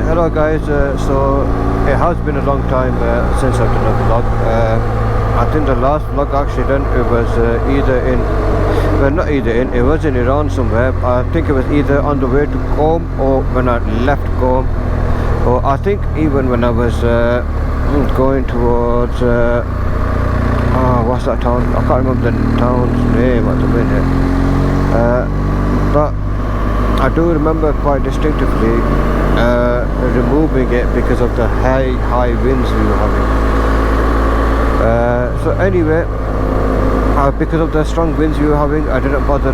hello guys. So it has been a long time since I've done a vlog. I think the last vlog I actually done, it was it was in Iran somewhere. I think it was either on the way to Qom or when I left Qom, or I think even when I was going towards what's that town? I can't remember the town's name at the minute, but I do remember quite distinctively removing it because of the high winds we were having. So anyway, because of the strong winds we were having, I didn't bother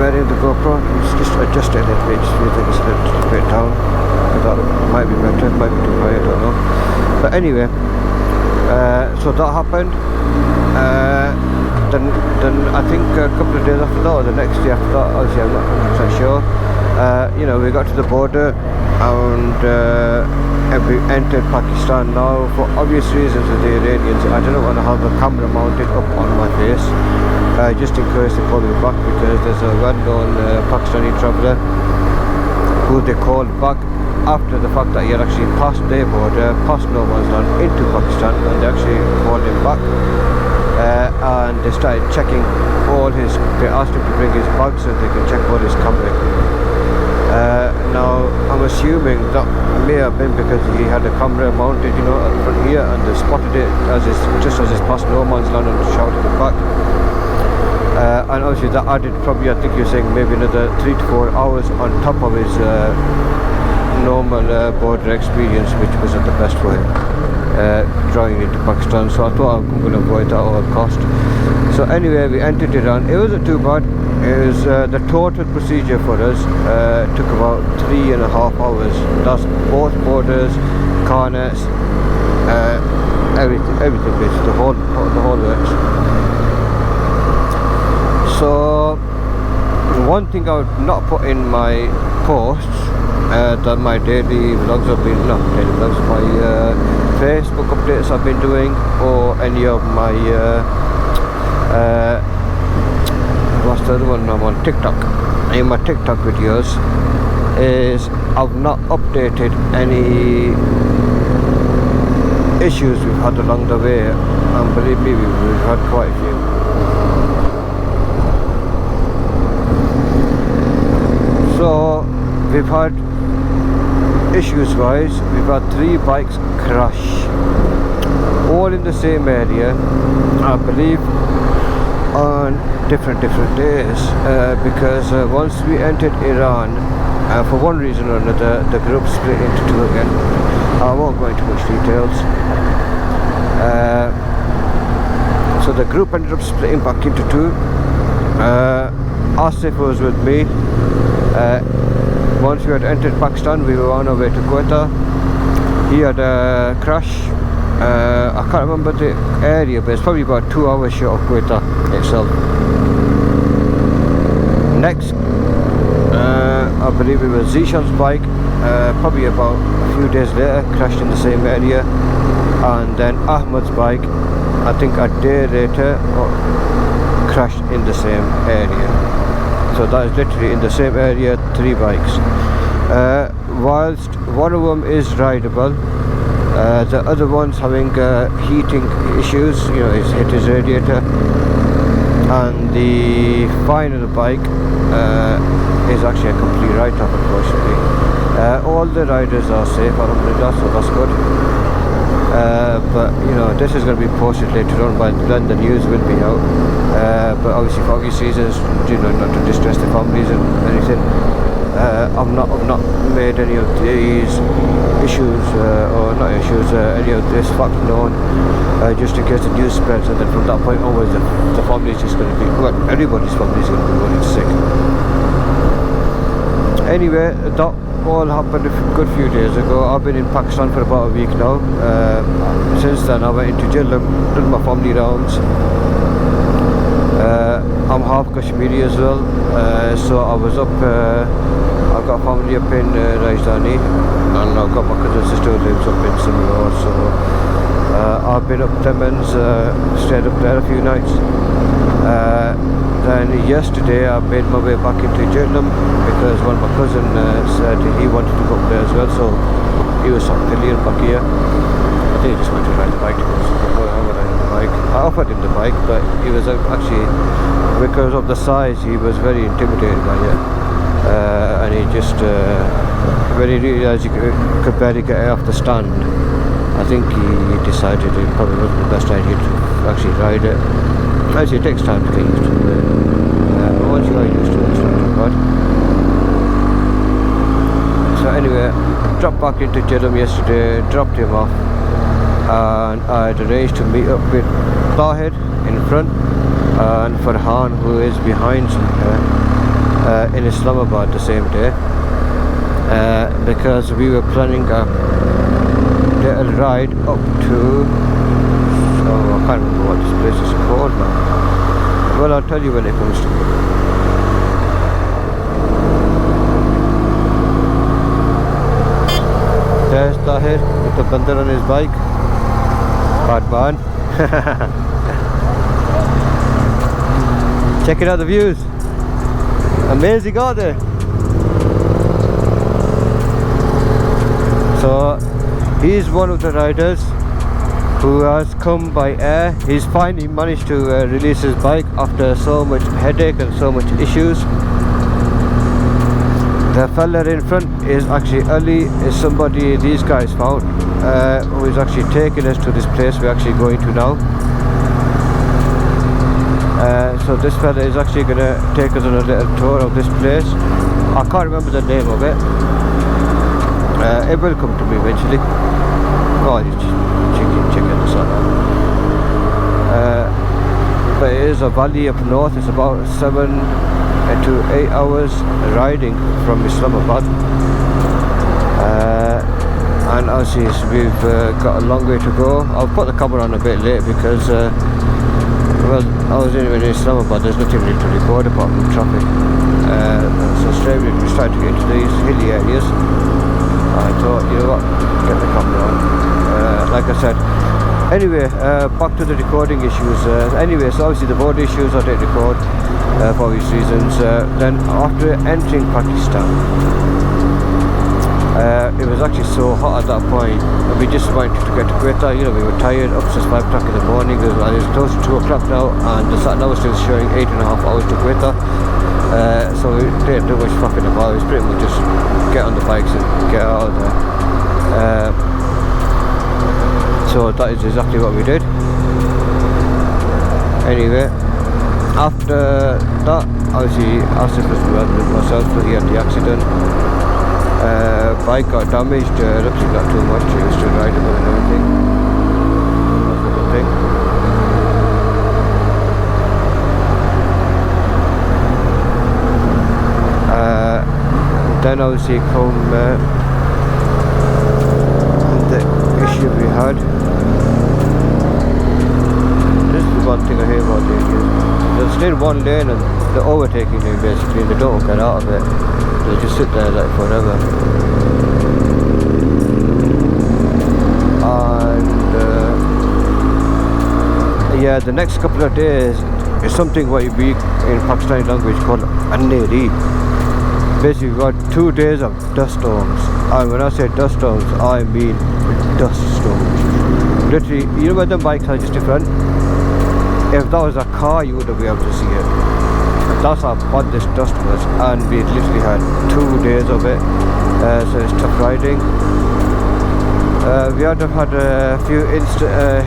wearing the GoPro. Just adjust it a little bit, just feel like it's a little bit down. That might be better, might be too high, I don't know. But anyway, so that happened. Then I think a couple of days after that, or the next day after that, obviously I'm not 100% sure. We got to the border and we entered Pakistan. Now, for obvious reasons with the Iranians, I didn't want to have the camera mounted up on my face, just in case they call me back, because there's a well-known Pakistani traveller who they called back after the fact that he had actually passed their border, passed no man's land into Pakistan, and they actually called him back. And they started checking they asked him to bring his bags so they can check all his camera. Now I'm assuming that may have been because he had a camera mounted, at the front here, and they spotted it just as he's passed no man's land and shouted it back. And obviously that added probably, I think you're saying maybe another 3 to 4 hours on top of his normal border experience, which wasn't the best for him. Driving into Pakistan, so I thought I'm going to avoid that at all cost. So anyway, we entered Iran. It wasn't too bad. It was the total procedure for us took about 3.5 hours. That's both borders, car nets, everything basically, the whole works. So one thing I would not put in my posts that my daily vlogs have been, not daily vlogs, my Facebook updates I've been doing, or any of my what's the other one, I'm on TikTok, in my TikTok videos, is I've not updated any issues we've had along the way, and believe me, we've had quite a few. So we've had issues wise, we've had 3 bikes crash, all in the same area, I believe on different days, because once we entered Iran, for one reason or another, the group split into 2 again. I won't go into much details. So the group ended up splitting back into 2. Asif was with me. Once we had entered Pakistan, we were on our way to Quetta. He had a crash. I can't remember the area, but it's probably about 2 hours short of Quetta itself. Next, I believe it was Zishan's bike, probably about a few days later, crashed in the same area. And then Ahmad's bike, I think a day later, crashed in the same area. So that is literally in the same area, 3 bikes. Whilst one of them is rideable, the other one's having heating issues, it's hit his radiator. And the final bike is actually a complete write-off, unfortunately. All the riders are safe, alhamdulillah, so that's good. But this is going to be posted later on when the news will be out. But obviously for obvious reasons, not to distress the families and anything, I've not made any of these issues, or not issues, any of this fact known, just in case the news spreads, and then from that point onwards the family is just going to be, well, everybody's family is going to be really sick. Anyway, that all happened a good few days ago. I've been in Pakistan for about a week now. Since then I went into Jhelum, did my family rounds. I'm half Kashmiri as well, so I was up, I've got family up in Zahedan I, and I've got my cousin sister who lives up in Simla, so I've been up them and stayed up there a few nights. Then yesterday I made my way back into Jhelum because one of my cousins said he wanted to go up there as well, so he was some Pillion back here. I think he just wanted to ride the bike. I offered him the bike, but he was actually, because of the size, he was very intimidated by it. And he just, when he realised he could barely get it off the stand, I think he decided it probably wasn't the best idea to actually ride it. Actually, it takes time to get used to it. But once you are used to it, it's not too bad. So anyway, dropped back into Jeddah yesterday, dropped him off, and I had arranged to meet up with Zahedan in front and Farhan, who is behind me, in Islamabad the same day, because we were planning a little ride up to, so I can't remember what this place is called now. Well, I'll tell you when it comes to it. There's Zahedan with the bandar on his bike. Bad man. Checking out the views. Amazing, aren't they? So he's one of the riders who has come by air. He's finally managed to release his bike after so much headache and so much issues. The fella in front is actually Ali, is somebody these guys found, who is actually taking us to this place we're actually going to now. So this fella is actually going to take us on a little tour of this place. I can't remember the name of it. It will come to me eventually. Oh, just check this out. But it is a valley up north. It's about 7 to 8 hours riding from Islamabad, and obviously we've got a long way to go. I'll put the camera on a bit late because well, I was in Islamabad, there's nothing really to record apart from traffic, so straight away we started to get into these hilly areas. I thought, you know what, get the camera on, like I said. Anyway, back to the recording issues. Anyway, so obviously the board issues I didn't record for obvious reasons. Then after entering Pakistan, it was actually so hot at that point, and we just wanted to get to Quetta. You know, we were tired, up since 5 o'clock in the morning, and it's close to 2 o'clock now, and the sat nav was still showing 8.5 hours to Quetta. So we didn't do much fucking about. It was pretty much just get on the bikes and get out of there. So that is exactly what we did. Anyway, after that, obviously Asif was with myself, so he had the accident. Bike got damaged, luckily not too much, it was still rideable and everything. That's a good thing. Then obviously come the issue we had. This is one thing I hear about the Indians. There's still one lane and they're overtaking you basically, and they don't get out of it. They just sit there like forever. And yeah, the next couple of days is something what we in Pakistani language called Anneri. Basically, we got 2 days of dust storms, and when I say dust storms, I mean dust storms. Literally, you know where the bikes are just in front? If that was a car, you wouldn't be able to see it. That's how bad this dust was, and we literally had 2 days of it, so it's tough riding. We had a few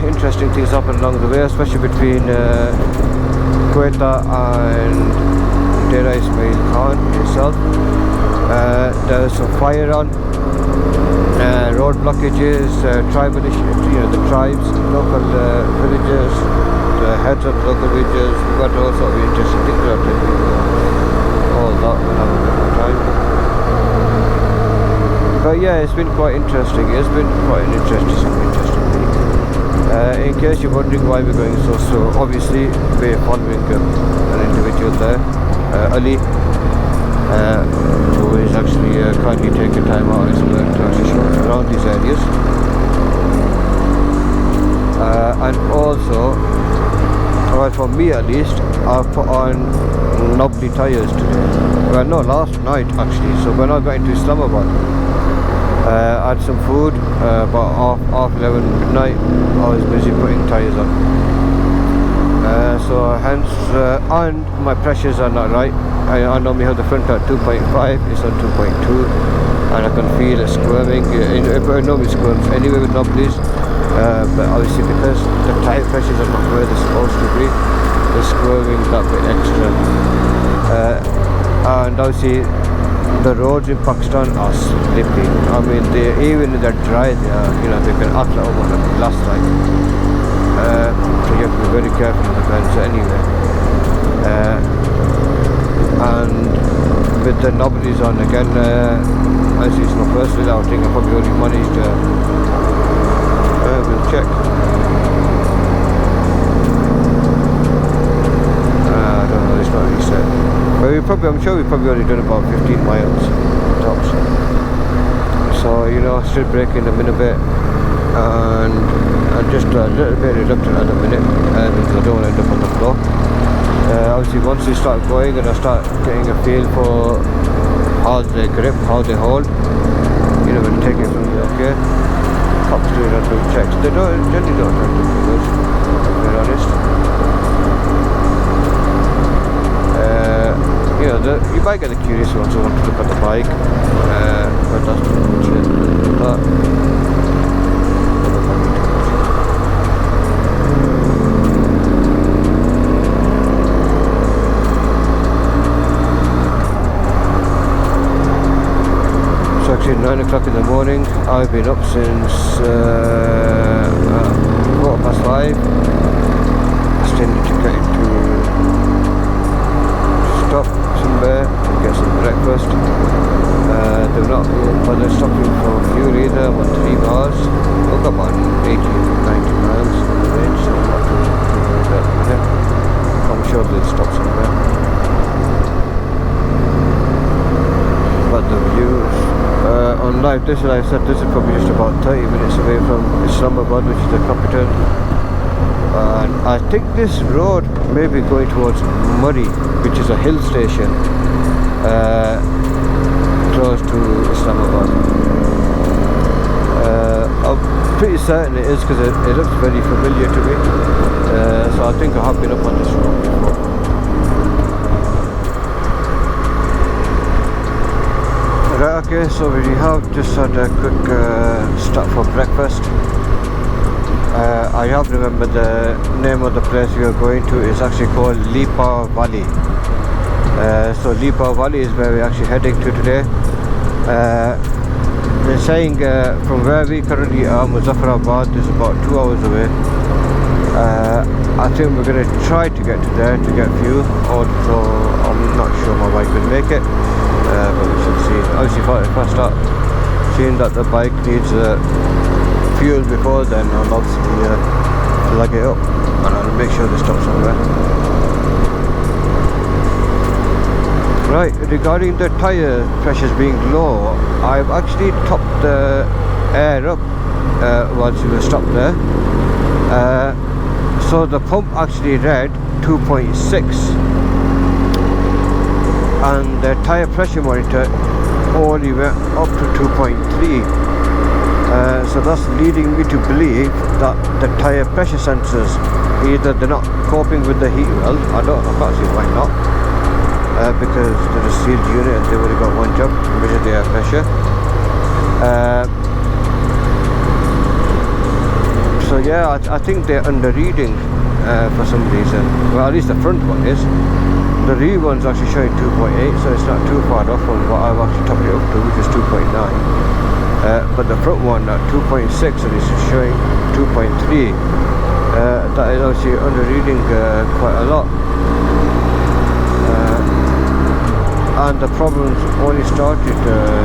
interesting things happen along the way, especially between Quetta and Cont itself. There was some fire on, road blockages, tribal issues, you know, the tribes, local villages, the heads of local villages. We got all sorts of interesting things happening. All that we'll have a bit more time. But yeah, it's been quite interesting. It's been quite an interesting week. In case you're wondering why we're going so slow, obviously we're following an individual there, Ali, who is actually kindly taking time out of his work to actually show us around these areas. And also, well, for me at least, I've put on knobbly tyres today. Well, no, last night actually. So when I got into Islamabad, I had some food, about half 11 midnight. I was busy putting tyres on. So hence, and my pressures are not right. I normally have the front at 2.5, it's on 2.2, and I can feel it squirming. It normally squirms anyway with knobblies, but obviously because the tyre pressures are not where they're supposed to be, the squirming that bit extra. And obviously the roads in Pakistan are slippy. I mean, even if they're dry, they can act like over the last time. So you have to be very careful with the bends anyway. And with the knobblies on again, actually it's not personally outing, I probably already managed. We'll check. I don't know, it's not really set. But I'm sure we've probably already done about 15 miles tops. So, still braking them in a bit, and I'm just a little bit reluctant at the minute, because I don't want to end up on the floor. Obviously once they start going and I start getting a feel for how they grip, how they hold, we'll take it from there, okay? Cops do random checks. They generally don't random figures, to be honest. You might get the curious ones who want to look at the bike, but that's pretty much it. That. Actually 9 o'clock in the morning. I've been up since 5:15. I still need to get into stop somewhere and get some breakfast. They're not bothered stopping for fuel either. I'm on 3 miles. I've got about 80, 90 miles in the range, so I'm not doing that at the minute. I'm sure they'll stop somewhere. But the views on live, this I said, this is probably just about 30 minutes away from Islamabad, which is the capital. And I think this road may be going towards Murray, which is a hill station close to Islamabad. I'm pretty certain it is, because it looks very familiar to me. So I think I have been up on this road before. Right, okay, so we have just had a quick stop for breakfast. I have remembered the name of the place we are going to is actually called Leepa Valley. So Leepa Valley is where we're actually heading to today. They're saying from where we currently are, Muzaffarabad is about 2 hours away. I think we're going to try to get to there to get fuel, although I'm not sure my bike will make it. But we should see. Obviously if I start seeing that the bike needs fuel before then, I'll obviously plug it up and I'll make sure they stop somewhere. Right, regarding the tyre pressures being low, I've actually topped the air up once we were stopped there. So the pump actually read 2.6. and the tyre pressure monitor only went up to 2.3. So that's leading me to believe that the tyre pressure sensors, either they're not coping with the heat well, I can't see why not, because they're a sealed unit and they've only got one job, to measure the air pressure. So yeah, I think they're under reading for some reason. Well, at least the front one is. The rear one's actually showing 2.8, so it's not too far off from what I've actually topped it up to, which is 2.9. But the front one at 2.6 and it's showing 2.3. That is actually under reading quite a lot. And the problems only started I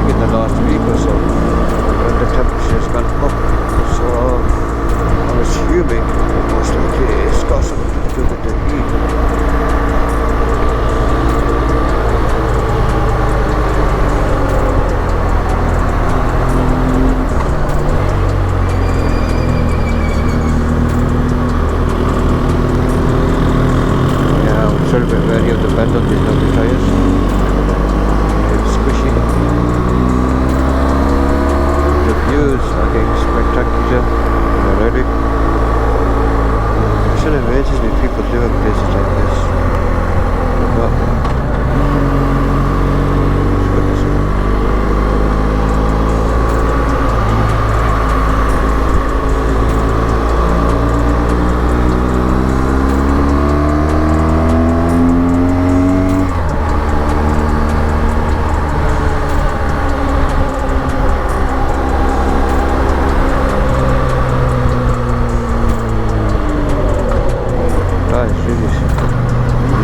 think in the last week or so, when the temperature's gone up. So I'm assuming most likely it's got something to do with the heat. A little bit wary of the bend on these lovely tyres. It's squishy. issues are getting spectacular already. It still amazes me people live in places like this.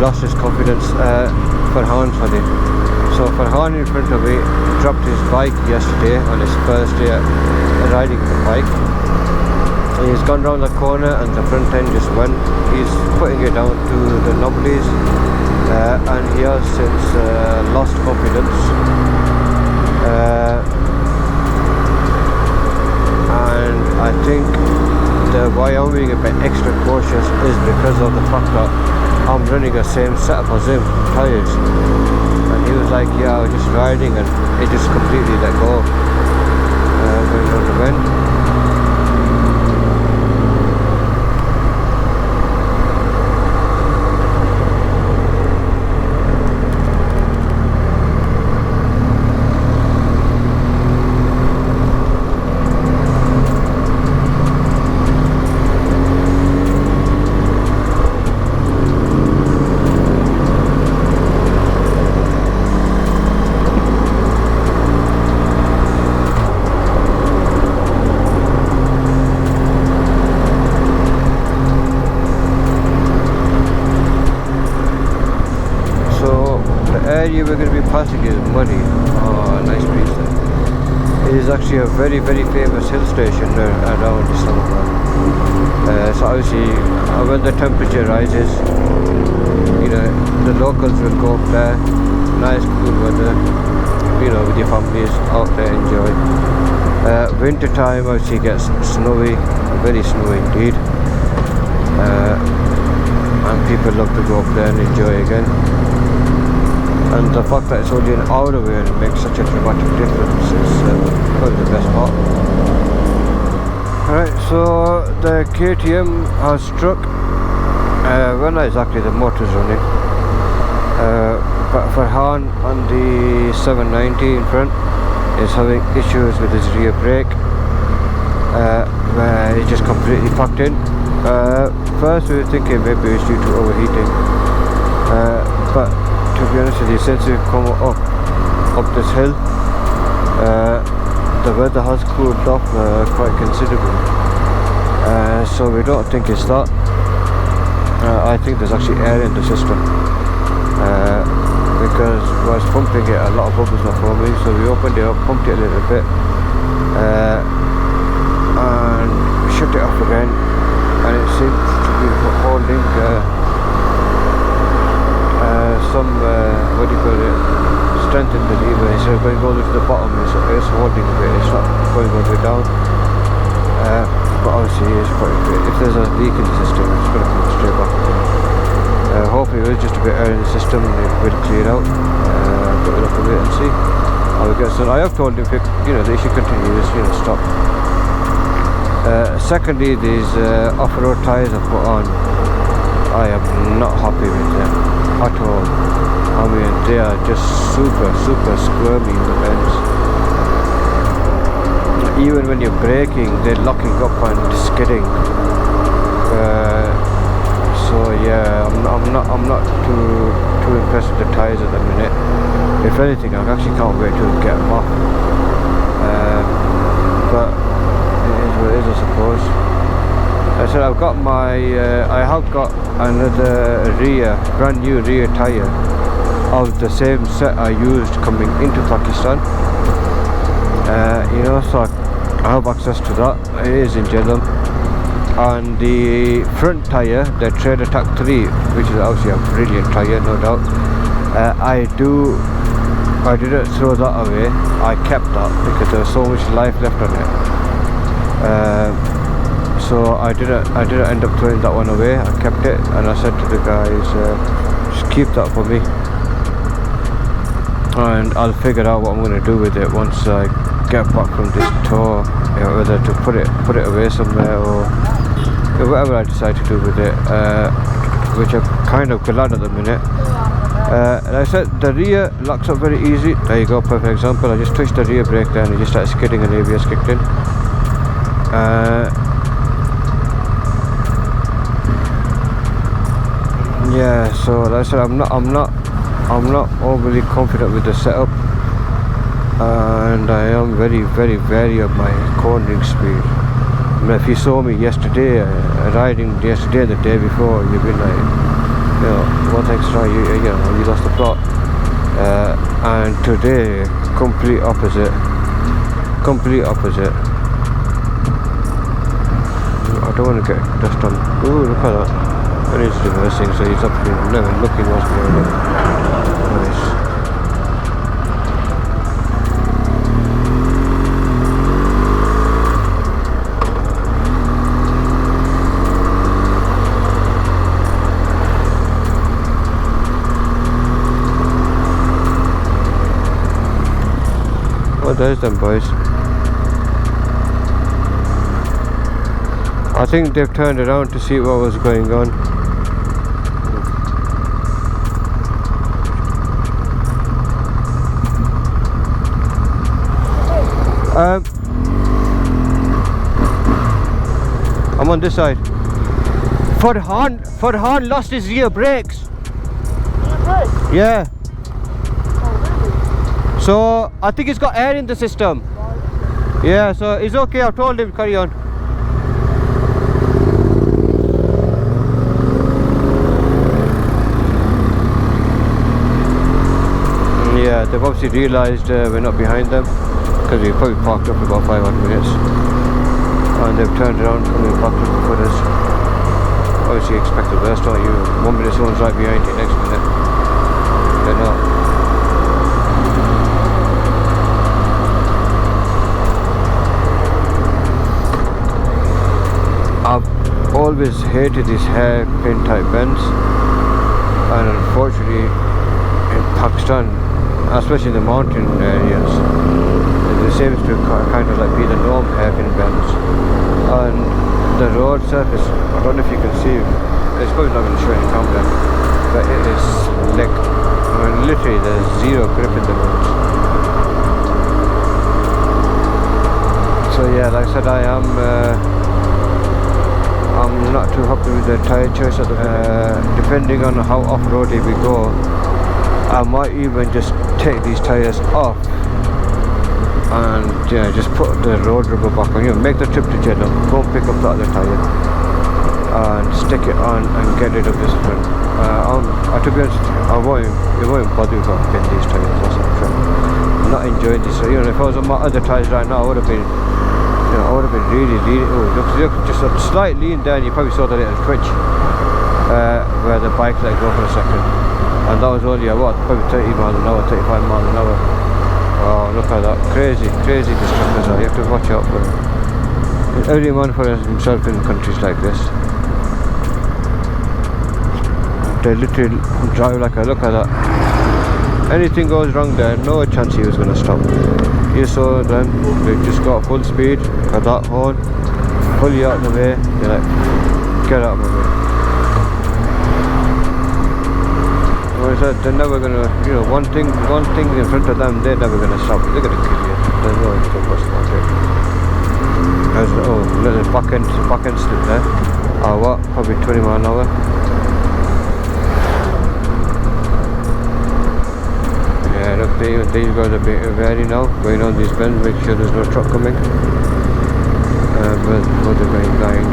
Lost his confidence. Farhan's funny. So Farhan in front of me dropped his bike yesterday on his first day riding the bike. He's gone round the corner and the front end just went. He's putting it down to the knobblies and he has since lost confidence. And I think why I'm being a bit extra cautious is because of the fact that I'm running the same setup as him, tyres, and he was like, yeah, I was just riding and it just completely let go going on the bend. Area we're going to be passing is muddy. Oh, nice place there. It is actually a very famous hill station around Islamabad. So obviously when the temperature rises, you know, the locals will go up there. Nice cool weather, you know, with your families out there enjoy. Winter time obviously gets snowy, very snowy indeed, and people love to go up there and enjoy again. And the fact that it's only an hour away and it makes such a dramatic difference is probably the best part. Alright, so the KTM has struck. Well, not exactly, the motor's running. But Farhan on the 790 in front is having issues with his rear brake, where he just completely packed in. First we were thinking maybe it's due to overheating, but to be honest with you, since we've come up this hill, the weather has cooled off quite considerably, so we don't think it's that. I think there's actually air in the system, because I was pumping it, a lot of bubbles not forming, so we opened it up, pumped it a little bit, and shut it off again, and it seems to be holding some what do you call it, strength in the lever. Instead of going all the way to the bottom, it's holding a bit, it's not going all the way down, but obviously it's quite a bit. If there's a leak in the system, it's going to come straight back again. Hopefully there's just a bit of air in the system and it will clear out, but we'll have to wait and see how it gets done. I have told him, you know, they should continue this, you know, stop. Secondly, these off-road tyres I put on, I am not happy with them at all. I mean, they are just super squirmy in the bends. Even when you're braking, they're locking up and skidding. So yeah, I'm not too impressed with the tyres at the minute. If anything, I actually can't wait to get them off. But it is what it is, I suppose. I said I've got my, I have got another brand new rear tyre of the same set I used coming into Pakistan. You know, so I have access to that. It is in Jhelum. And the front tyre, the Trail Attack 3, which is obviously a brilliant tyre, no doubt. I didn't throw that away. I kept that because there was so much life left on it. So I didn't end up throwing that one away. I kept it, and I said to the guys, just keep that for me, and I'll figure out what I'm going to do with it once I get back from this tour, you know, whether to put it away somewhere or whatever I decide to do with it, which I'm kind of glad at the minute. Like I said, the rear locks up very easy. There you go, perfect example. I just touched the rear brake there and it just started skidding and ABS kicked in. Yeah, so like I said, I'm not overly confident with the setup, and I am very of my cornering speed. I mean, if you saw me yesterday, riding yesterday and the day before, you'd be like, you know, what extra, you lost the plot. And today, complete opposite. I don't want to get dust on. Ooh, look at that. And he's reversing, so he's up here, never looking what's going on. Nice. Oh, there's them boys. I think they've turned around to see what was going on. I'm on this side. Farhan lost his rear brakes. Yeah. So I think he's got air in the system. Yeah, so it's okay. I've told him carry on. Yeah, they've obviously realised we're not behind them, because we probably parked up for about 500 minutes and they've turned around and we parked up before us. Obviously you expect the worst, don't you? 1 minute someone's right behind you, next minute they're not. I've always hated these hairpin type bends, and unfortunately in Pakistan, especially in the mountain areas, there seems to kind of like be the norm, hairpin bends. And the road surface, I don't know if you can see, it's probably not going to show any camera, but it is slick. I mean, literally there's zero grip in the roads. So yeah, like I said, I'm not too happy with the tyre choice at the minute. Depending on how off-roady we go, I might even just take these tyres off and just put the road rubber back on. Make the trip to Jeddah, go and pick up the other tyre and stick it on and get rid of this one. To be honest, it won't bother me if I pin these tyres. That's not true. I'm not enjoying this. If I was on my other tyres right now, I would have been really leaning. Oh, look, just a slight lean down. You probably saw the little twitch where the bike let go for a second. And that was only probably 30 miles an hour, 35 miles an hour. Oh, look at that. Crazy destructors are. You have to watch out for them. Every man for himself in countries like this. They literally drive like a, look at that. Anything goes wrong there, no chance he was going to stop. You saw them, they just got full speed, got that horn, pull you out of the way, you're like, get out of my way. They're never gonna, one thing in front of them, they're never gonna stop. They're gonna kill you. There's no extra bus about it. There's little back end slip there. Probably 20 miles an hour. Yeah, look, these guys are being wary now, going on these bends, make sure there's no truck coming. But they're going blind.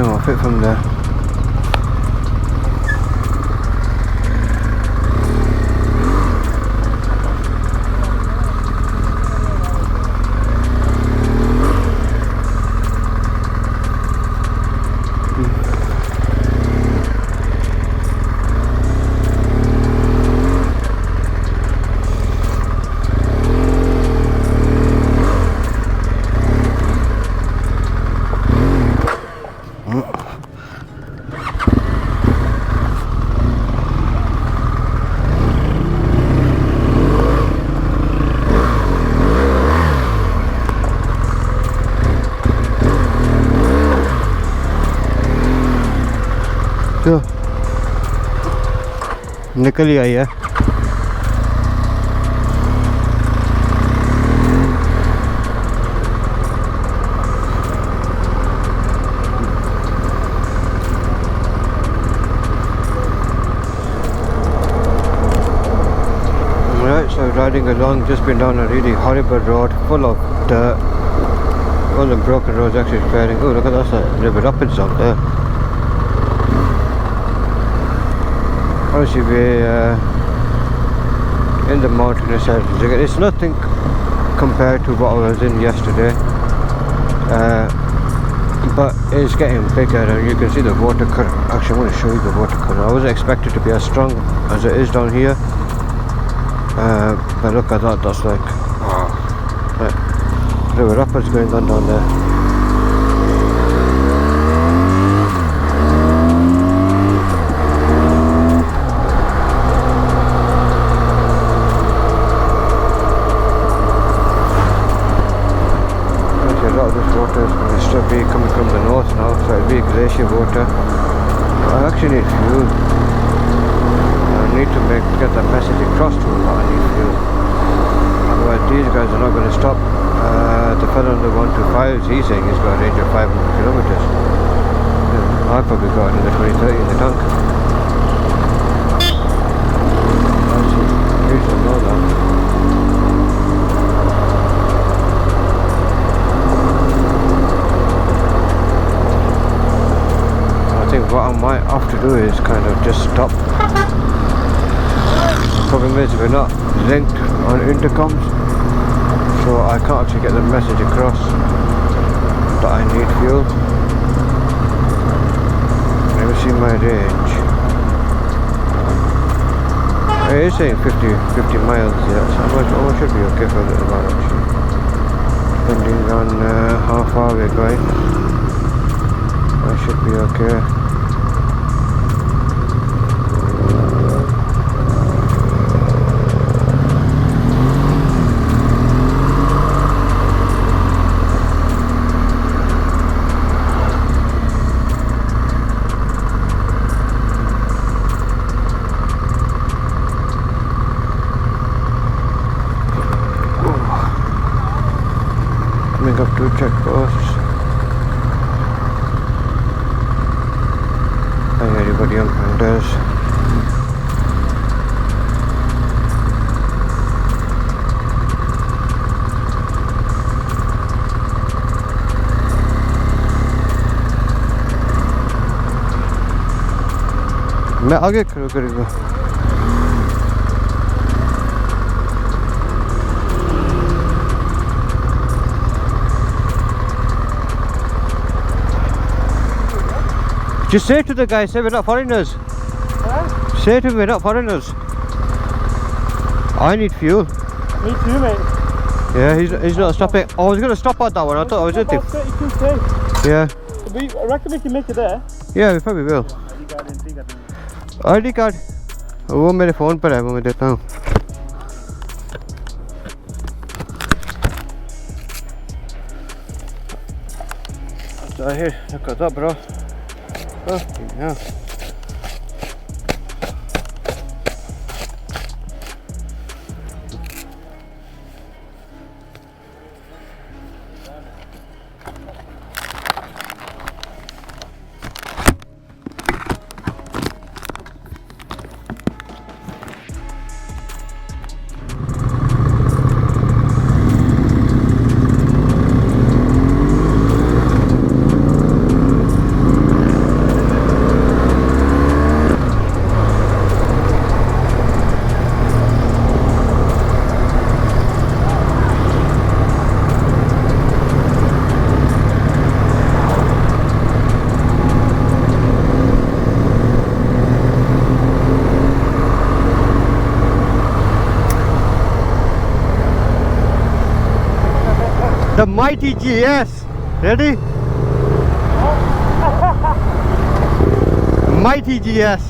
climb off it from there. तो निकल ही आई है। Right, so riding along, just been down a really horrible road full of dirt. All the broken roads actually repairing. Oh, look at that, that's a river rapids out there. Obviously we're in the mountainous areas. It's nothing compared to what I was in yesterday, but it's getting bigger and you can see the water current. Actually, I want to show you the water current. I wasn't expected to be as strong as it is down here, but look at that, that's like river rapids going on down there. Coming from the north now, so it'll be glacier water. I actually need fuel. I need to get that message across to them that I need fuel. Otherwise these guys are not going to stop. The fellow on the 125, he's saying he's got a range of 500 kilometers. Yeah, I've probably got another 20-30 in the tank. I don't know that. What I might have to do is kind of just stop. The problem is we're not linked on intercoms, so I can't actually get the message across that I need fuel. Let me see my range. It is saying 50 miles, yeah, so I should be okay for a little while actually. Depending on how far we're going, I should be okay. Up to checkposts. Hi everybody on Pandas. मैं आगे करूँगा. Just say to the guy, say we're not foreigners. Huh? Say to him we're not foreigners. I need fuel. Me too, mate. Yeah, he's not stopping. I was going to stop at that one. I thought I was at it. 32K. Yeah. I reckon we can make it there. Yeah, we probably will. ID card. वो मेरे phone पर है, वो मैं देता हूँ. Zahir, look at that, bro. Fucking hell. The mighty GS. Ready? Mighty GS.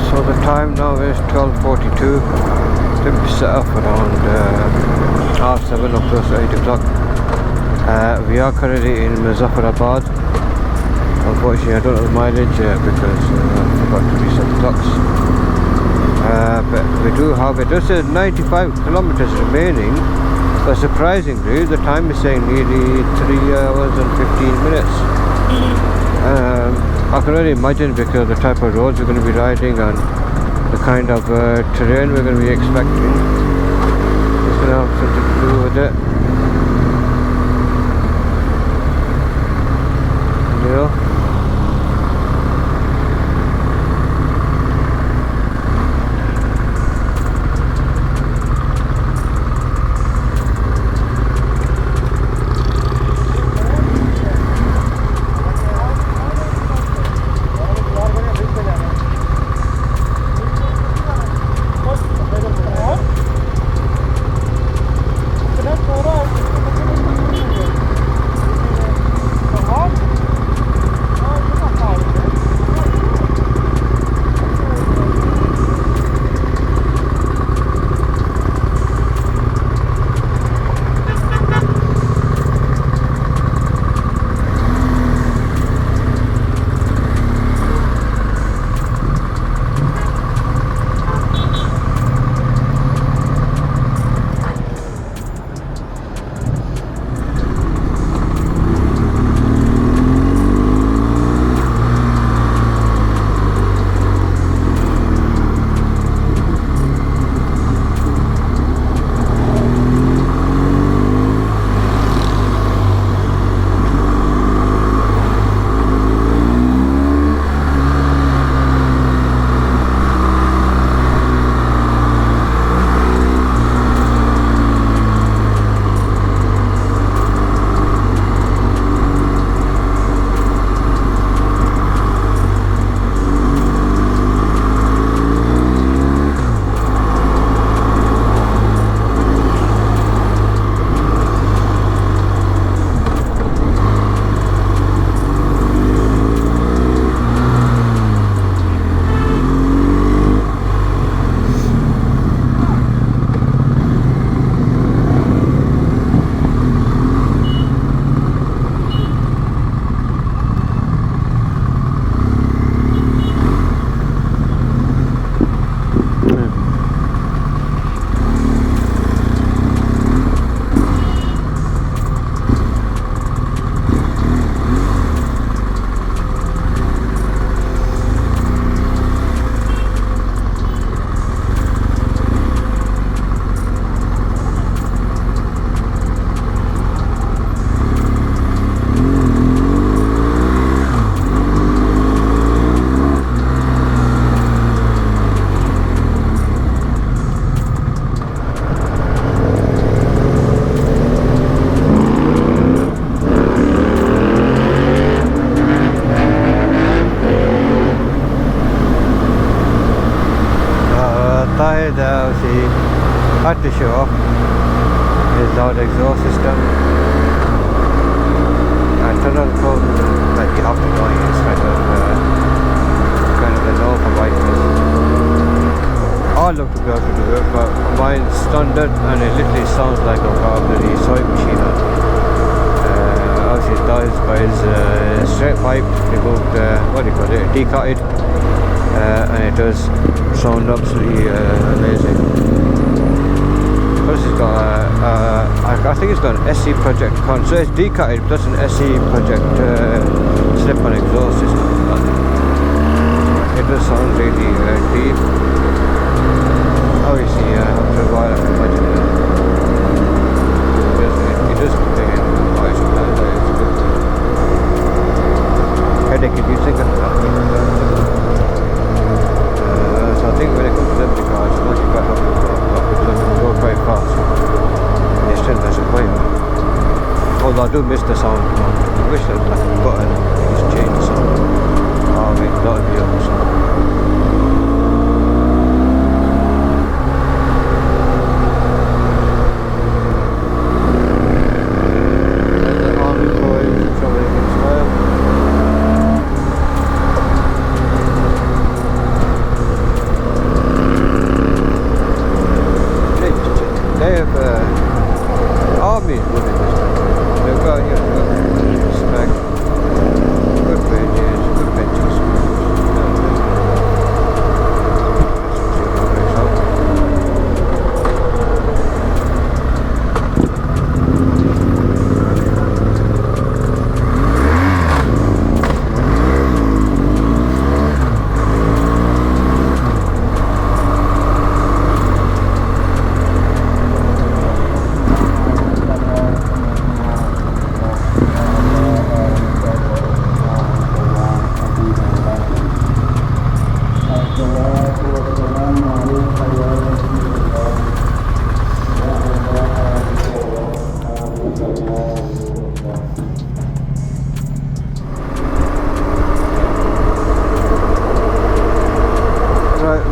So the time now is 12:42. Then we set off around half 7 or close to 8 o'clock. We are currently in Muzaffarabad. Unfortunately, I don't know the mileage because I forgot to reset the clocks. But we do have it. There's 95 kilometers remaining. But surprisingly, the time is saying nearly 3 hours and 15 minutes. I can only imagine because the type of roads we're going to be riding and the kind of terrain we're going to be expecting. It's going to have something to do with it. You know? had to show off his loud exhaust system. And turn on the code that you have to know is kind of a no for bikers. I'd love to be able to do it, but mine's standard and it literally sounds like I've got a bloody sewing machine on. Obviously that is by his straight pipe, removed, what do you call it, decutted, and it does sound absolutely amazing. Plus it's got I think it's got an SC project Cont, so it's decutted plus an SC project slip-on exhaust system. It does sound really deep. Obviously, after a while I can imagine it does contain noise from that, it's good. Headache inducing and so I think when it comes to empty cars, it's not quite happy because I can go quite fast and it's still nice and quiet. Although I do miss the sound, I wish there was like a button to just change the sound. I mean, that would be awesome.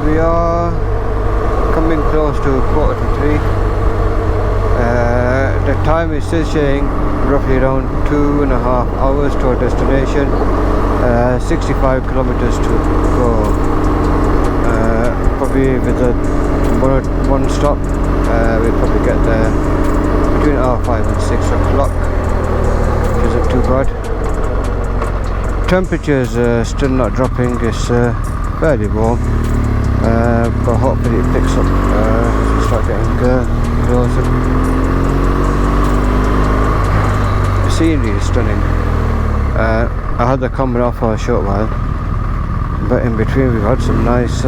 We are coming close to 2:45. The time is still saying roughly around 2.5 hours to our destination, 65 kilometers to go. Probably with a one stop, we'll probably get there between 5 and 6 o'clock, which isn't too bad. Temperatures still not dropping, it's fairly warm. But hopefully it picks up as we start getting closer. The scenery is stunning. I had the camera off for a short while, but in between we've had some nice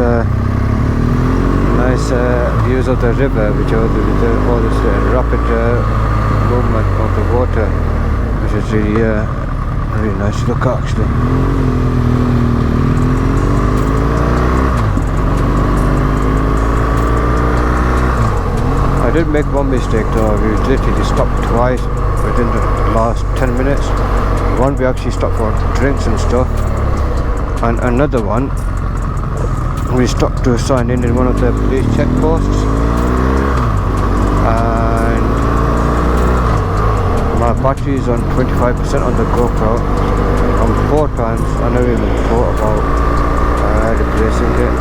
views of the river, which are with all this rapid movement of the water, which is really nice to look at actually. I did make one mistake though. We literally stopped twice within the last 10 minutes. One we actually stopped for drinks and stuff, and another one we stopped to sign in one of the police checkposts, and my battery is on 25% on the GoPro. On 4 times I never even thought about replacing it,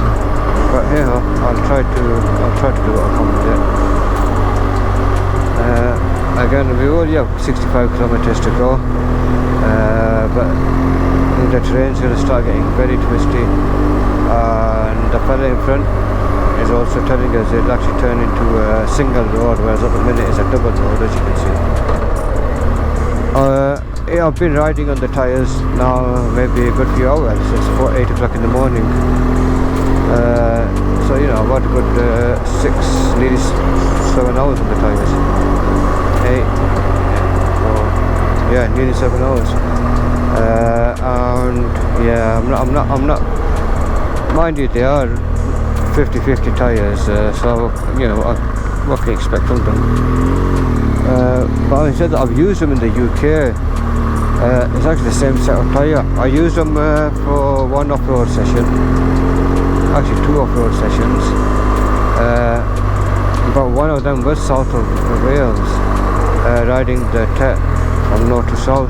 but here I'll try to do what I can with it. Again, we already have 65 kilometers to go, but the terrain's going to start getting very twisty, and the fella in front is also telling us it'll actually turn into a single road, whereas at the minute it's a double road, as you can see. I've been riding on the tyres now maybe a good few hours. It's 8 o'clock in the morning, so you know, about a good 6, nearly 7 hours on the tyres. 8, nearly 7 hours. And yeah, I'm not. Mind you, they are 50-50 tyres, so you know what can you expect from them. But having said that, I've used them in the UK. It's actually the same set of tyre. I used them for one off-road session, actually 2 off-road sessions. but one of them was south of Wales, riding the Tet from north to south,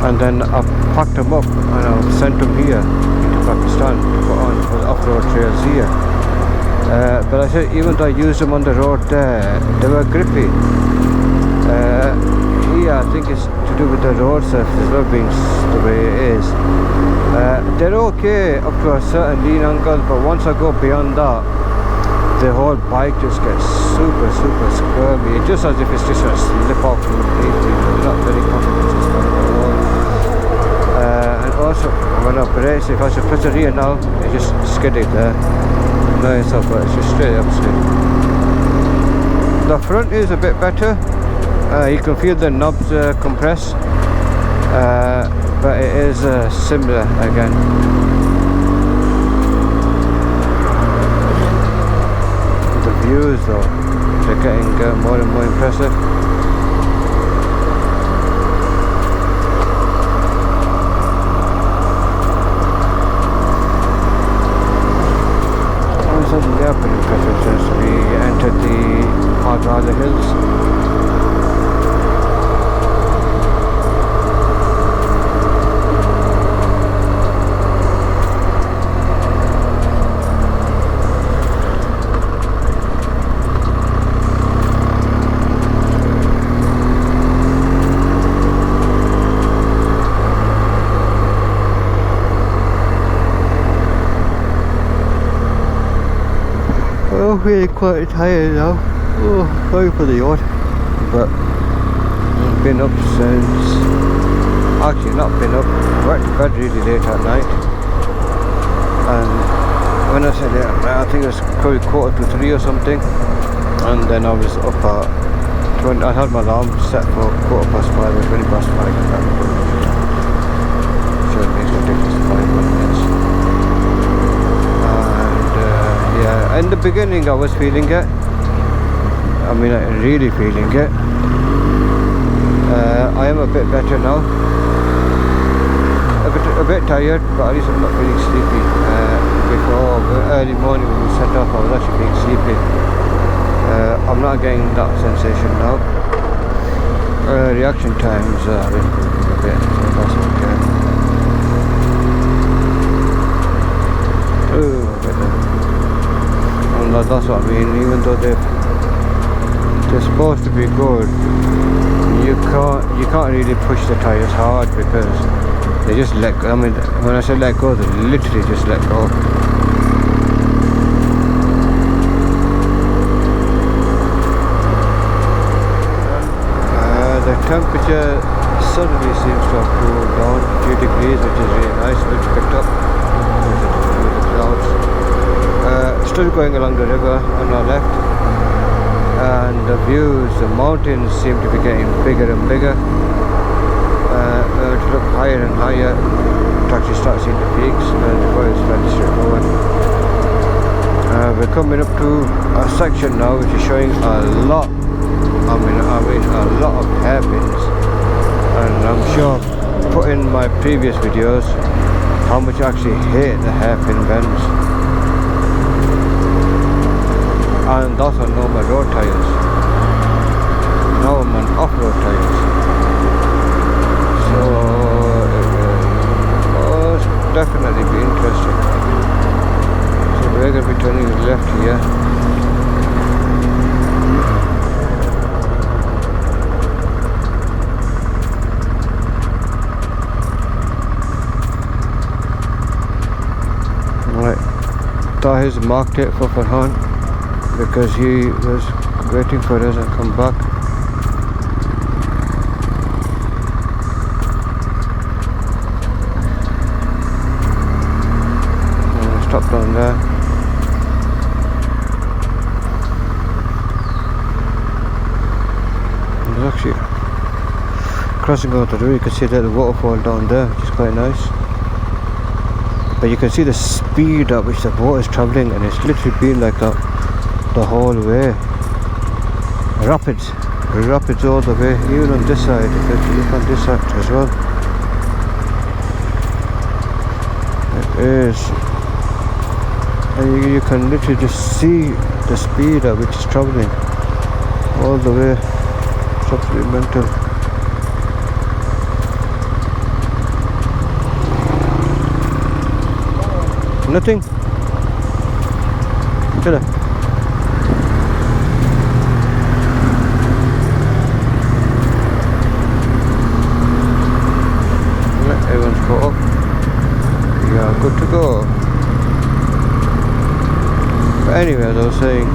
and then I packed them up and I sent them here into Pakistan to put on for the off-road trails here. But I said, even though I used them on the road there, they were grippy. Here I think it's to do with the road surface as well being the way it is. They're okay up to a certain lean angle, but once I go beyond that, the whole bike just gets super squirmy. It's just as if it's just going to slip off completely. I'm not very confident it's going to go on. And also when I brace, if I should press the rear now, it just skidded there. No, it's up, but it's just straight up slip. The front is a bit better. You can feel the knobs compress, but it is similar again. The views though, they're getting more and more impressive. They are pretty impressive since we entered the Hardwala Hills. I'm really quite tired now. Oh, sorry for the yawn, but I've been up since, actually not been up, I went to bed really late at night, and when I said late at night, I think it was probably 2:45 or something, and then I was up at I had my alarm set for 5:15 or 5:20, I can't remember. So it makes a difference to 5 minutes. Yeah, in the beginning I was feeling it. I mean, really feeling it. I am a bit better now. A bit tired, but at least I'm not feeling sleepy. Before, early morning when we set off, I was actually being sleepy. I'm not getting that sensation now. Reaction times are improving a bit, so that's okay. That's what I mean. Even though they're supposed to be good, you can't really push the tires hard because they just let go. I mean, when I say let go, they literally just let go. The temperature suddenly seems to have cooled down a few degrees, which is really nice. It's picked up with the clouds. Still going along the river on our left, and the views, the mountains seem to be getting bigger and bigger, to look higher and higher, to actually start seeing the peaks, and before it's fairly straightforward. We're coming up to a section now which is showing a lot, I mean a lot of hairpins, and I'm sure put in my previous videos how much I actually hate the hairpin bends. And those are normal road tires. Now I'm on off-road tires. So it must definitely be interesting. So we're going to be turning left here. Right, Tahir's marked it for Farhan, because he was waiting for us and come back. Stop down there. There's actually crossing over the road, you can see that the waterfall down there, which is quite nice. But you can see the speed at which the boat is travelling, and it's literally been like that the whole way. Rapids all the way, even on this side. If you look on this side as well, it is and you can literally just see the speed at which it's travelling all the way. It's absolutely mental. Nothing. Get it. Everyone's caught up. Yeah, good to go. But anyway, as I was saying,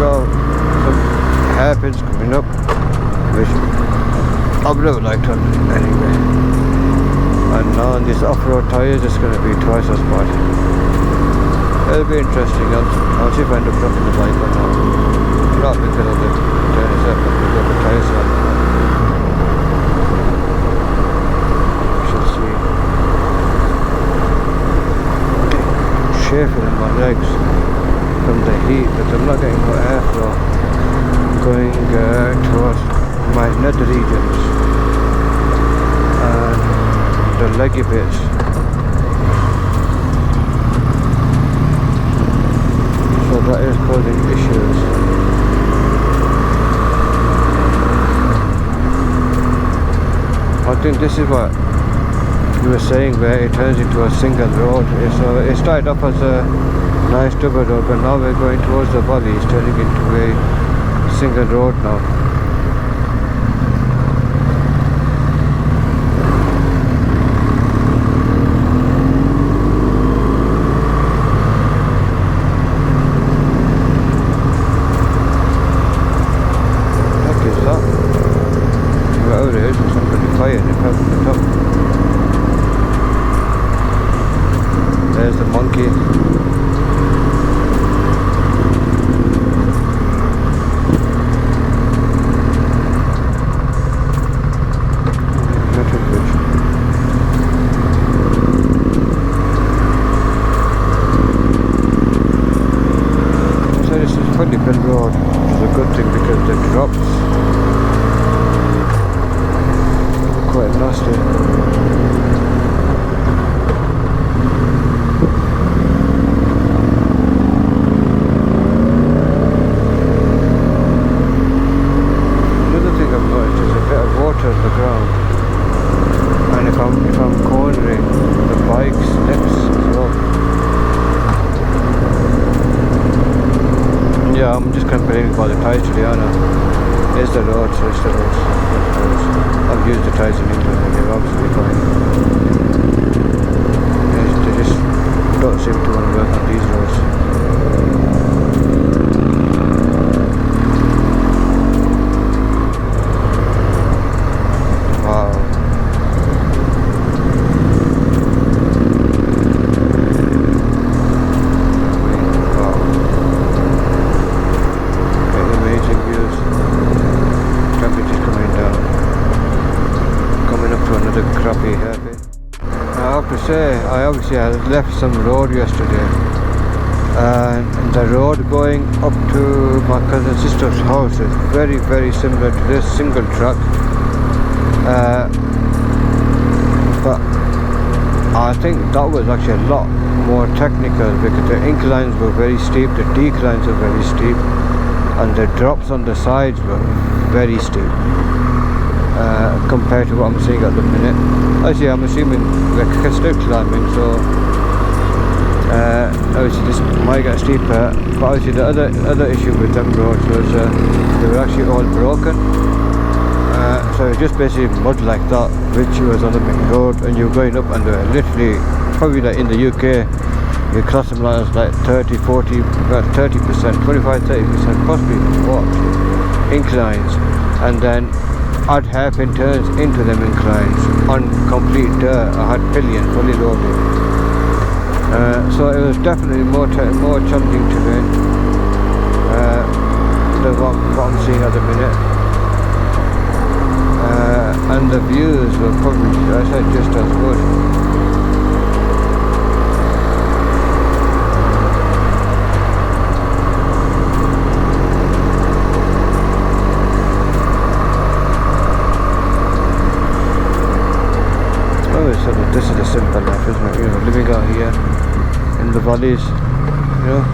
got some hairpins coming up, which I would have liked on anyway. And now on these off-road tyres, it's going to be twice as bad. It'll be interesting. I'll see if I end up dropping the bike or not. Not because of the tyres, but because of the tyres on. Chafing in my legs from the heat, but I'm not getting no airflow going towards my nether regions and the leggy bits. So that is causing issues. I think this is what we were saying, where it turns into a single road. So it started off as a nice double road, but now we're going towards the valley. It's turning into a single road now. What is that? Whatever it is, it's not really fire in the top. There's the monkey. Metal bridge. So this is Funny Bend Road, which is a good thing because the drops are quite nasty. The ground, and if I'm cornering, the bike slips as well. Yeah, I'm just complaining about the tyres today, I know. It's the road, so it's the roads. I've used the tyres in England and they're absolutely fine. They just don't seem to want to work on these roads. I obviously had left some road yesterday, and the road going up to my cousin's sister's house is very, very similar to this single track, but I think that was actually a lot more technical because the inclines were very steep, the declines were very steep, and the drops on the sides were very steep. Compared to what I'm seeing at the minute. Actually, I'm assuming we're still climbing, so obviously this might get steeper. But obviously the other issue with them roads was they were actually all broken. So it's just basically mud like that, which was on the main road, and you're going up and literally, probably like in the UK, you class them as like 30, 40, 30%, 25, 30%, possibly more inclines, and then I'd hairpin turns into them inclines on complete dirt. I had pillion fully loaded, so it was definitely more challenging terrain than what I'm seeing at the minute, and the views were probably, I said, just as good. This is a simple life, isn't it? You know, living out here in the valleys, you know.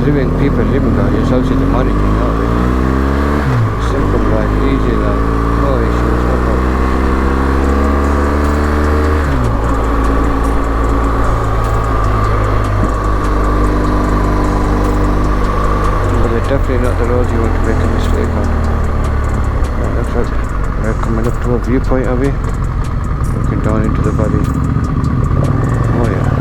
People living on it's obviously the money, you know. Simple life, easy life, no issues, no problem. But they're definitely not the roads you want to make a mistake on. Looks like we're coming up to a viewpoint, are we? Looking down into the valley. Oh yeah.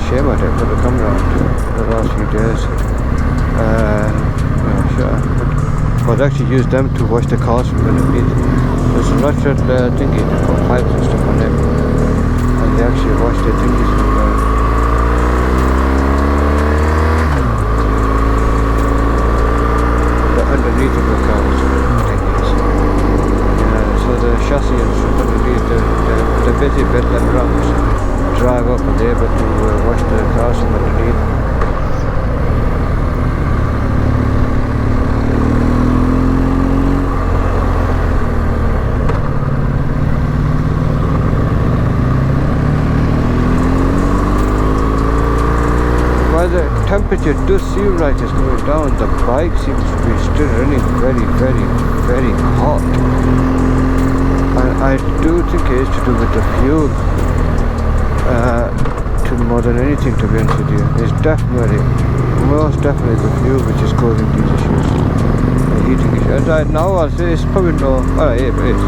Shame I didn't put the camera on the last few days. Yeah, sure. But I'd actually use them to wash the cars from underneath. There's a ratchet thingy to put pipes and stuff on it, and they actually wash their thingies from the underneath of the cars. Thingies. Yeah, so the chassis and stuff underneath, the busy bit that runs. Drive up and they're able to wash the cars from underneath. While the temperature does seem like it's going down, the bike seems to be still running very, very, very hot. And I do think it is to do with the fuel. To more than anything, to be honest with you, it's definitely, most definitely the fuel which is causing these issues, the heating issues. And now I'll say it's probably no, well yeah, but it's,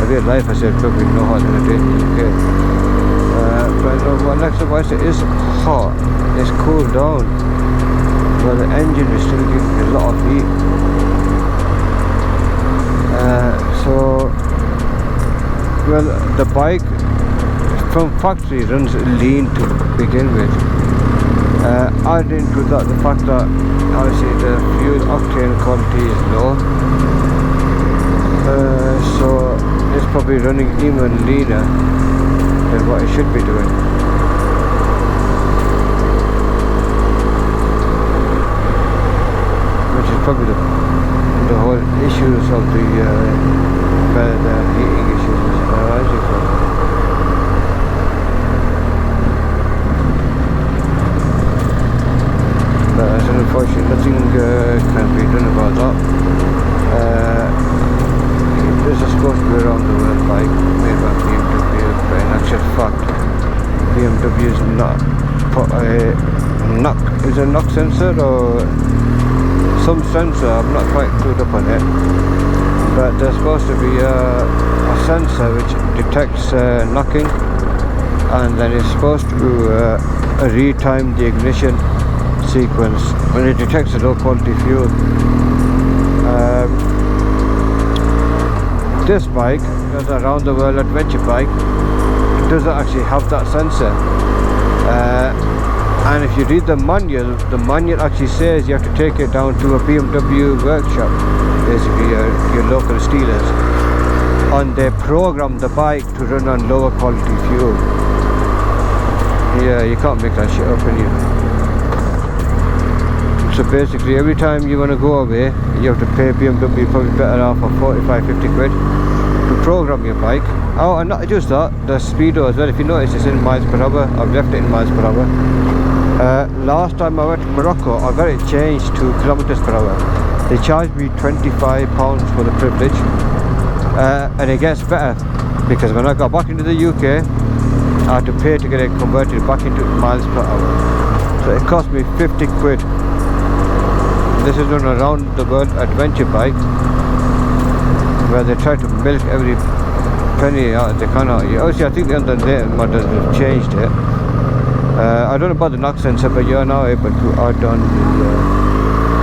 in real life I said probably no hotter than it is in the UK. But no, what next up I say is hot, it's cooled down, but the engine is still giving a lot of heat. Well, the bike from factory runs lean to begin with. Add into that the fact that obviously the fuel octane quality is low, so it's probably running even leaner than what it should be doing. Which is probably the whole issues of the heating issues arising from. Unfortunately, nothing can be done about that. This is supposed to be around the world bike made by BMW, but in actual fact, BMW is not put a knock sensor or some sensor. I'm not quite clued up on it, but there's supposed to be a sensor which detects knocking, and then it's supposed to retime the ignition sequence when it detects a low quality fuel. This bike, the around the world adventure bike, doesn't actually have that sensor, and if you read the manual actually says you have to take it down to a BMW workshop, basically your local steelers, and they program the bike to run on lower quality fuel. Yeah, you can't make that shit up, can you? So basically every time you want to go away, you have to pay BMW probably better off for 45-50 quid to program your bike. Oh, and not just that, the speedo as well. If you notice, it's in miles per hour. I've left it in miles per hour. Last time I went to Morocco, I got it changed to kilometers per hour. They charged me £25 for the privilege, and it gets better because when I got back into the UK, I had to pay to get it converted back into miles per hour. So it cost me 50 quid. This is an around the world adventure bike where they try to milk every penny out they can out of you. Obviously I think the other models have changed it. I don't know about the knock sensor, but you are now able to add on the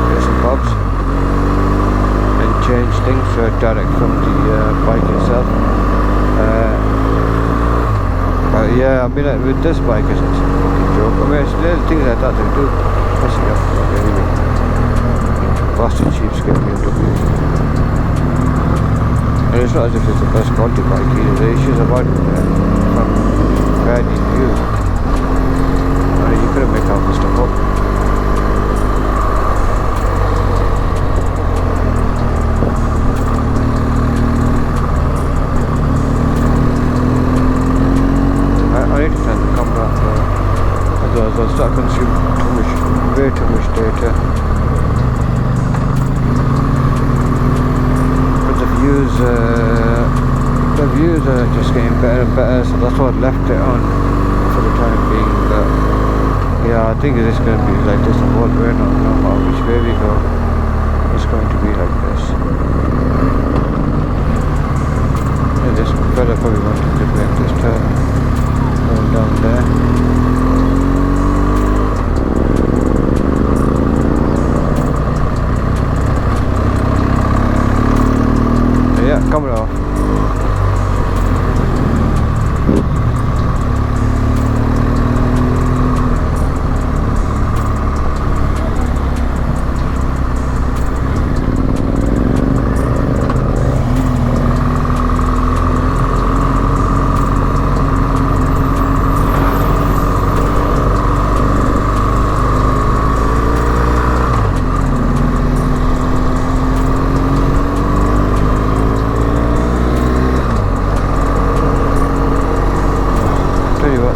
bits and bobs and change things direct from the bike itself. myself. But yeah, I mean, like, with this bike, it's a fucking joke. I mean, it's little things like that that do piss me off. But anyway, bastard cheapskate BMW. And it's not as if it's the best quality bike either. The issues about it from fairly new. I mean, you couldn't make all this stuff up. I need to turn the camera off now, otherwise I'll start consuming way too much data. But the views are just getting better and better, so that's why I left it on for the time being. But yeah, I think it's going to be like this the whole way now, no matter which way we go, it's going to be like this. And this fella probably wanted to make this turn. Going down there. Yeah, coming off.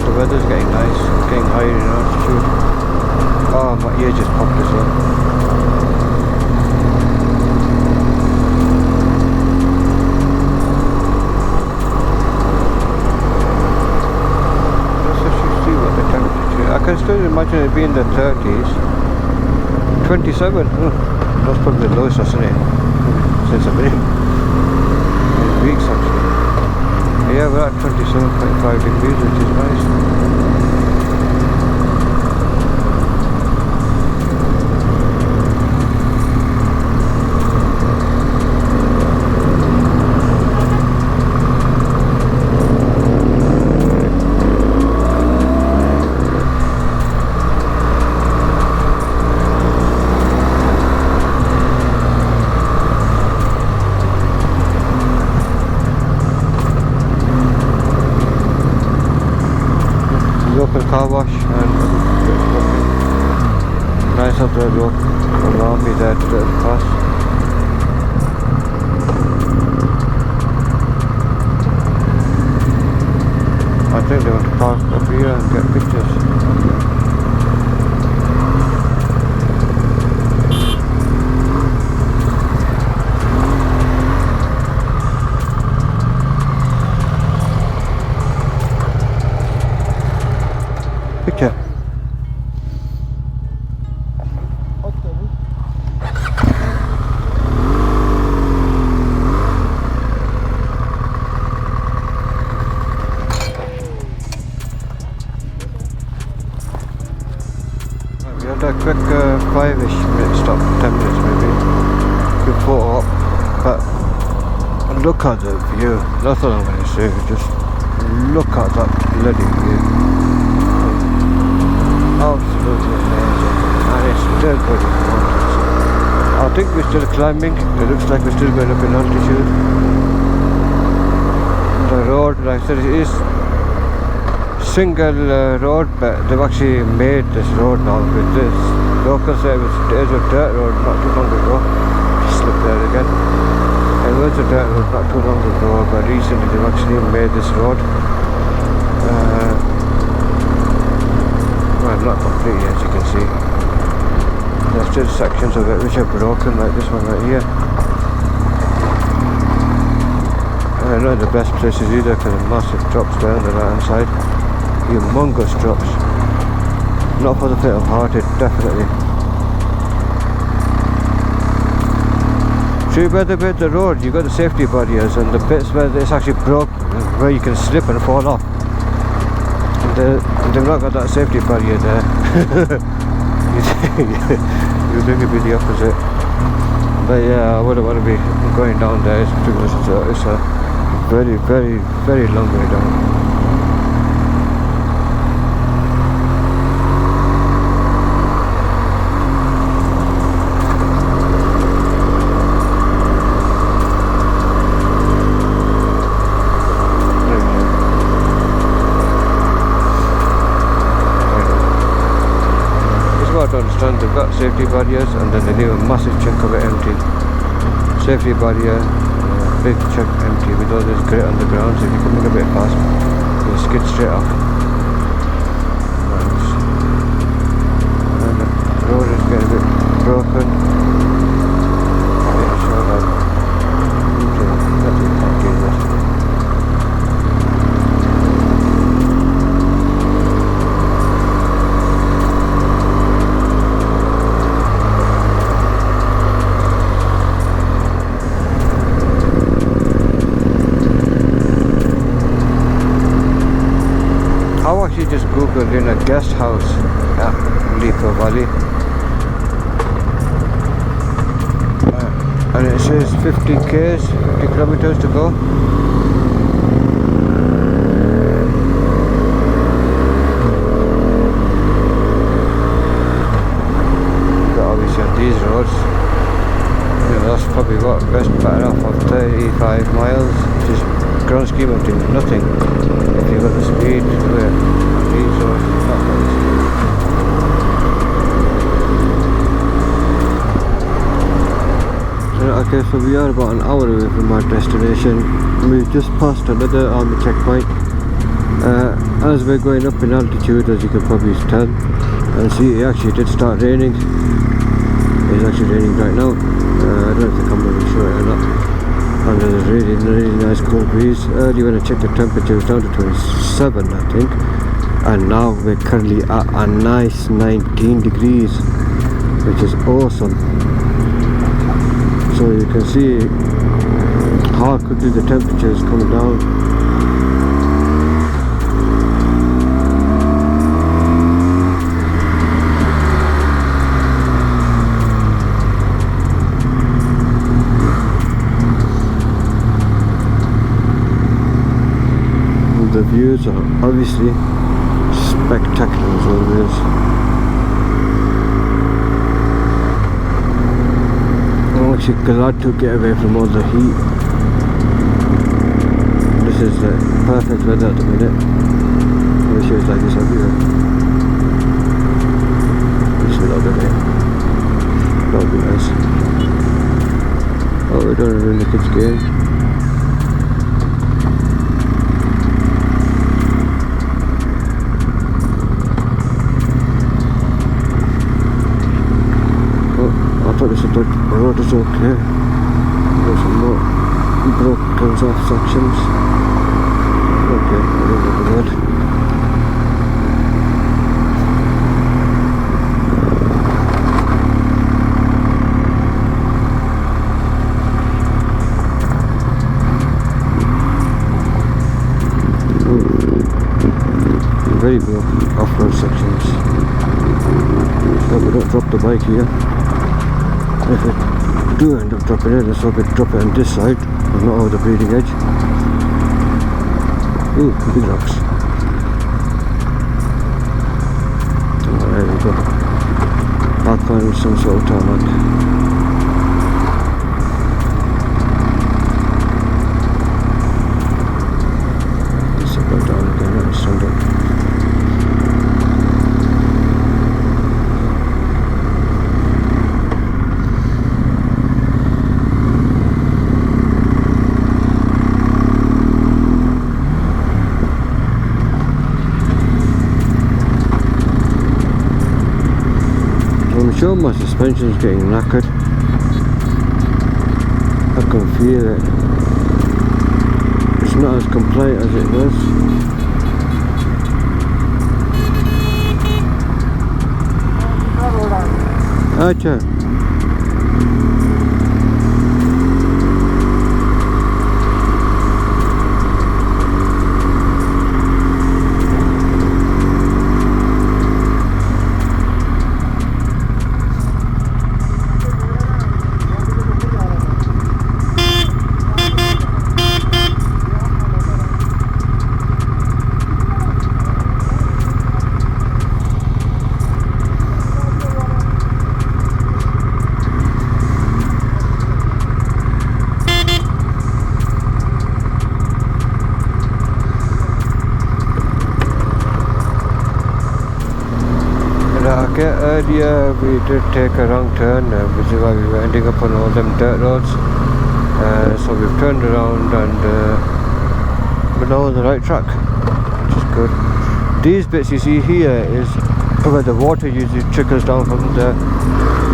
The weather's getting nice, getting higher in altitude. Oh, my ear just popped as well. Let's actually see what the temperature is. I can still imagine it being the 30s. 27, that's probably the lowest, isn't it? Since I've been in weeks actually. Yeah, we're at 27.5 degrees, which is nice. Local car wash and nice of the road allow me there to let it pass. I think they want to park up here and get pictures. Picture. We had a quick 5-ish minute stop, 10 minutes maybe, before, but look at the view, that's what I'm going to say, just look at that bloody view. Absolutely amazing, and it's still pretty mountains. I think we're still climbing. It looks like we're still going up in altitude. The road, like I said, it is single road, but they've actually made this road now with this. Local service, it is a dirt road not too long ago. Slip there again. It was a dirt road not too long ago, but recently they've actually made this road. Well, not completely, as you can see. There's still sections of it which are broken, like this one right here. Not the best places either, because the massive drops down the right hand side. Humongous drops. Not for the faint of hearted, definitely. See where they made the road, you've got the safety barriers and the bits where it's actually broke, where you can slip and fall off. They've not got that safety barrier there. You think it'd be the opposite. But yeah, I wouldn't want to be going down there because it's a very, very, very long way down. To understand, they've got safety barriers and then they leave a massive chunk of it empty. Safety barrier, big chunk empty with all this grit on the ground, so if you're coming a bit fast, you'll skid straight off. And the road is getting a bit broken. Make sure that just googled in a guest house at Leepa Valley and it says 50 kilometers to go. But obviously on these roads, you know, that's probably what best better off of 35 miles, which is grand scheme of things nothing if you've got the speed to it. Okay, so we are about an hour away from our destination. We've just passed another army checkpoint. As we're going up in altitude, as you can probably tell and see, it actually did start raining. It's actually raining right now. I don't know if the camera will show it or not. And there's a really nice cool breeze. Earlier when I checked the temperature, it was down to 27 I think. And now we're currently at a nice 19 degrees, which is awesome. So you can see how quickly the temperature is coming down. And the views are obviously spectacular as always. I'm actually glad to get away from all the heat. This is the perfect weather at the minute. I wish it was like this everywhere. Just without the rain. That would be nice. Oh, we don't want to ruin the kids' game. The road is okay. There's some more broken off sections. Okay, I don't know the road. Very good off-road sections. Hope we don't drop the bike here. If we do end up dropping it, let's hope we drop it on this side and not over the bleeding edge. Ooh, big rocks. Oh, there we go. I'll find some sort of tarmac. Let's go down again, let me stand up. I'm sure my suspension's getting knackered. I can feel it. It's not as compliant as it was. Acha. forget, earlier we did take a wrong turn, which is why we were ending up on all them dirt roads. So we've turned around and we're now on the right track, which is good. These bits you see here is where the water usually trickles down from the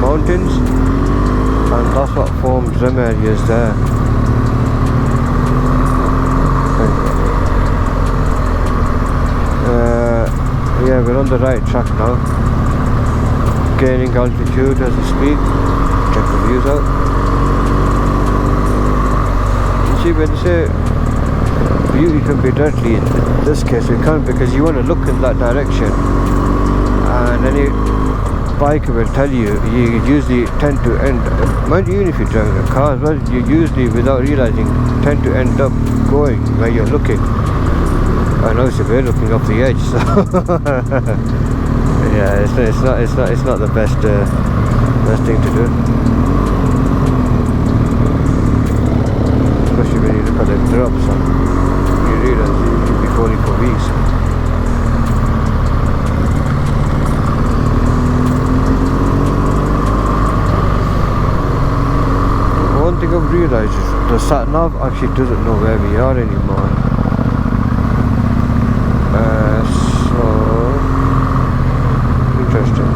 mountains, and that's what forms them areas there. Yeah, we're on the right track now, gaining altitude as we speak. Check the views out. You see, when they say beauty can be deadly, in this case we can't, because you want to look in that direction, and any biker will tell you, you usually tend to end, mind you, even if you're driving a car as well, you usually, without realizing, tend to end up going where you're looking. And obviously we're looking up the edge, so yeah, it's not the best thing to do, especially when you look at the drops and you realise you'll be falling for weeks. One thing I've realised is the sat nav actually doesn't know where we are anymore. So interesting.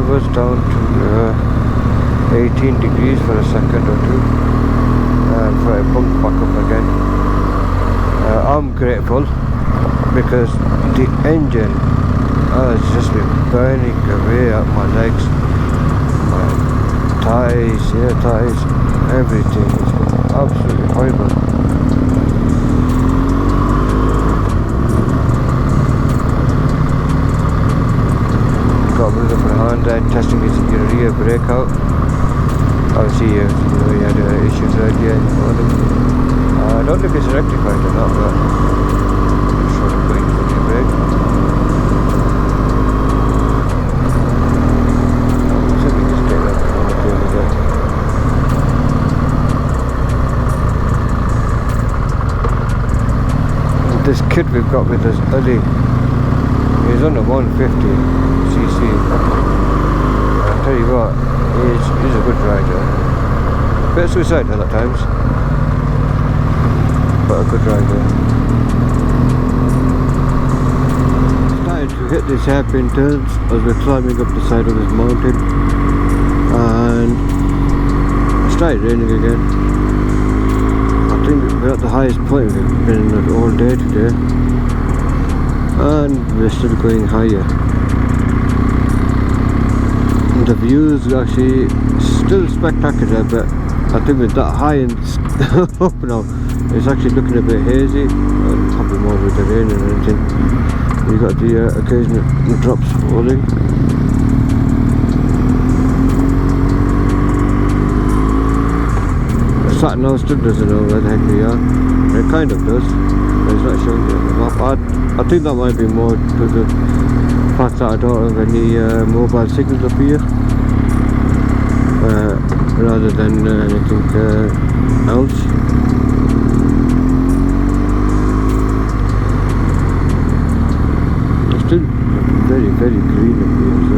Was down to 18 degrees for a second or two, and for a bump back up again. I'm grateful because the engine has just been burning away at my legs, my thighs, everything. It's been absolutely horrible. Got a bit of a hand there testing his rear brake out. Obviously, he had issues earlier in the morning. I don't know if it's rectified or not, but I'm sure I'm going for the brake. So we just get that on the corner there. And this kid we've got with us, Ali, he's on a 150. I tell you what, he's a good rider. A bit suicidal at times, but a good rider. Started to hit these hairpin turns as we're climbing up the side of this mountain, and it started raining again. I think we're at the highest point we've been at all day today, and we're still going higher. The views are actually still spectacular, but I think with that high and up now, it's actually looking a bit hazy, and probably more with the rain and anything. You got the occasional drops falling. The sat nav still doesn't know where the heck we are. It kind of does, but it's not showing it on the map. I think that might be more to the fact that I don't have any mobile signals up here, rather than anything else. It's still very green up here, so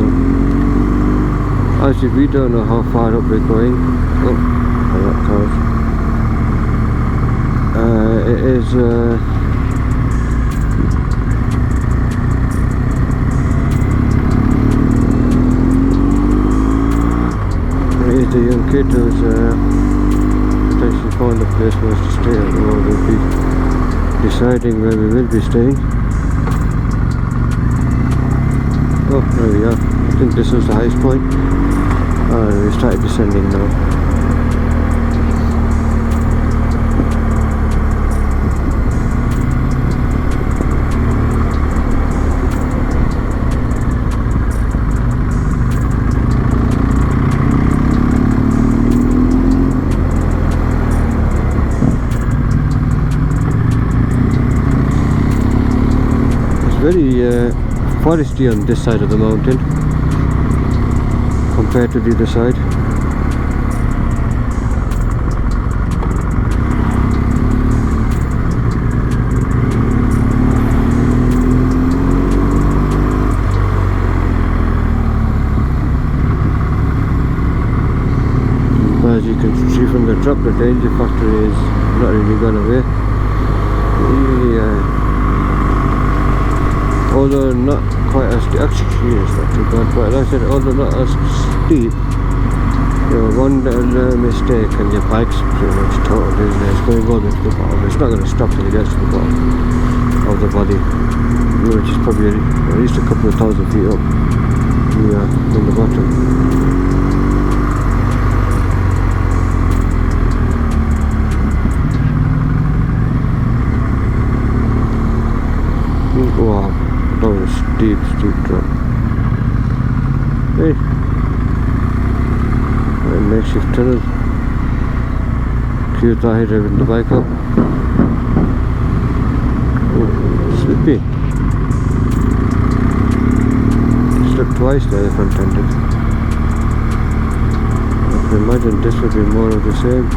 actually we don't know how far up we're going. Oh, that cars. It is the young kid who's potentially found a place for us to stay, or we'll be deciding where we will be staying. Oh, there we are. I think this was the highest point. We started descending now. very foresty on this side of the mountain compared to the other side. As you can see from the drop, the danger factor is not really gone away. Although not quite as steep, actually it's not too bad, but like I said, although not as steep, you know, one little mistake and your bike's pretty much totaled, isn't it? It's going all the way to the bottom. It's not going to stop till it gets to the bottom of the body, which is probably at least a couple of thousand feet up from the bottom. Wow, that was a steep drop. Hey, a makeshift tunnel. Cute Zahedan driving the bike up. Oh, slippy. Slipped twice there, the front ended. I can imagine this would be more of the same.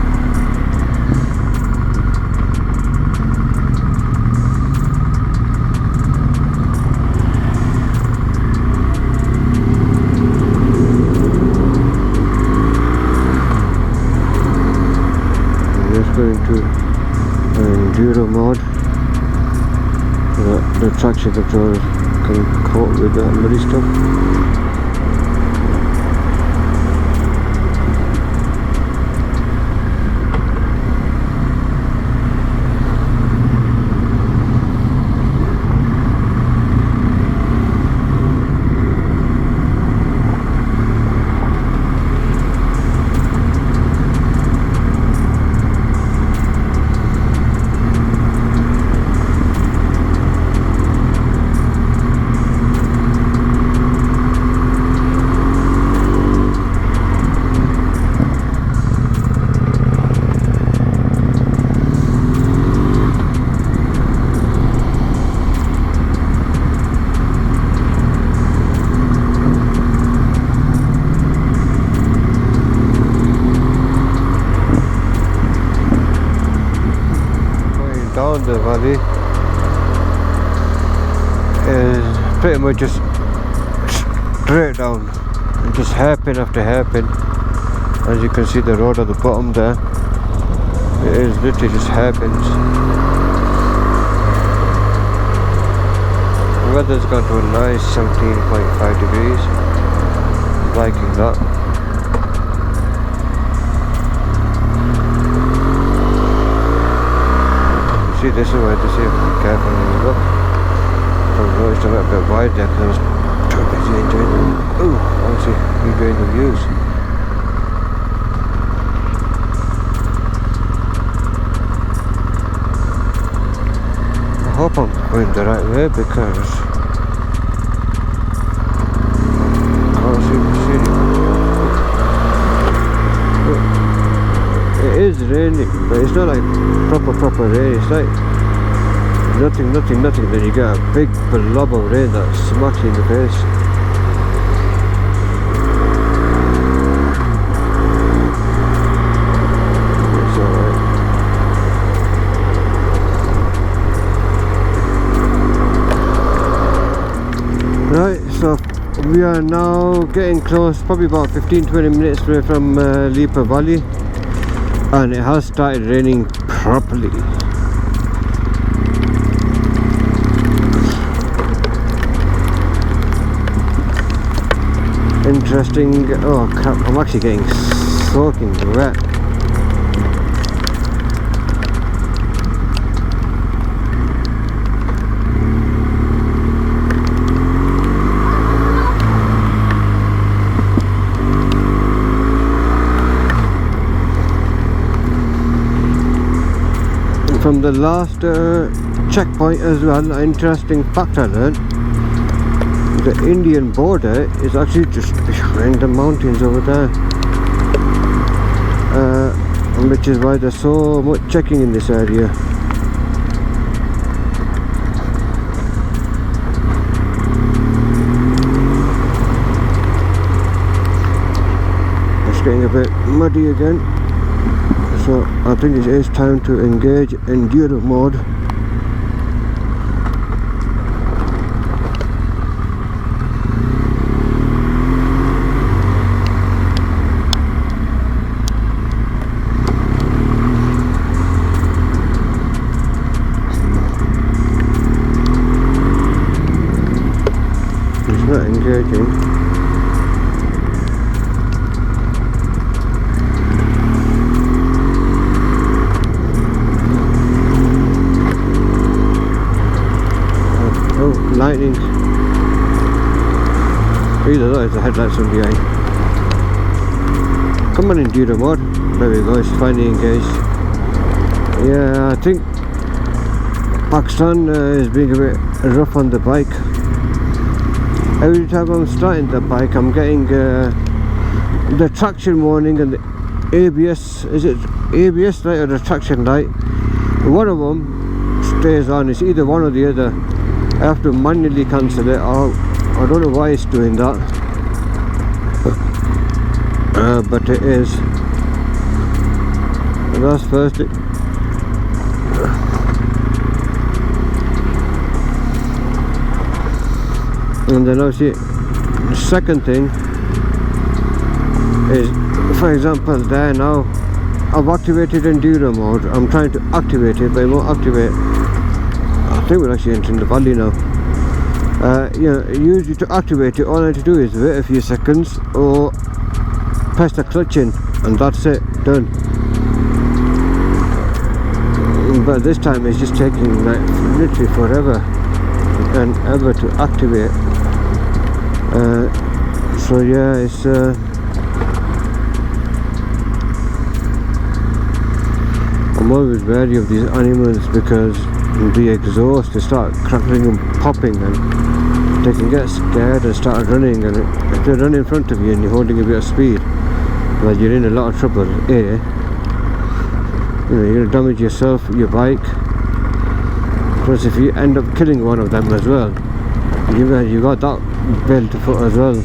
Going to enduro mode so that the traction control can cope with that muddy stuff. Down the valley is pretty much just straight down and just hairpin after hairpin. As you can see, the road at the bottom there, it is literally just hairpins. The weather's gone to a nice 17.5 degrees. Liking that. This is where to see if I'm careful when you look. I noticed I went a bit wide there because I was too busy enjoying the obviously enjoying the views. I hope I'm going the right way because I can't see the city. It is raining, but it's not like proper rain. It's like nothing, then you get a big blob of rain that smacks you in the face. It's alright. Right, so we are now getting close, probably about 15-20 minutes away from Leepa Valley, and it has started raining properly. Interesting. Oh crap, I'm actually getting soaking wet. From the last checkpoint as well, an interesting fact I learned: the Indian border is actually just behind the mountains over there, which is why there's so much checking in this area. muddy again, so I think it is time to engage enduro mode. It's not engaging. Lightning. Either that is the headlights from behind. Come on, enduro mode. There we go, it's finally engaged. Yeah, I think Pakistan is being a bit rough on the bike. Every time I'm starting the bike, I'm getting the traction warning and the ABS. Is it ABS light or the traction light? One of them stays on. It's either one or the other. I have to manually cancel it. I don't know why it's doing that, but it is. That's first. And then obviously the second thing is, for example, there now I've activated enduro mode. I'm trying to activate it, but it won't activate. I think we're actually entering the valley now. Usually to activate it, all I have to do is wait a few seconds or press the clutch in, and that's it, done. But this time it's just taking like literally forever and ever to activate. So yeah, it's I'm always wary of these animals because the exhaust, they start crackling and popping, and they can get scared and start running, and if they run in front of you and you're holding a bit of speed, well, you're in a lot of trouble. You're going to damage yourself, your bike, plus if you end up killing one of them as well, you got that bill to foot as well.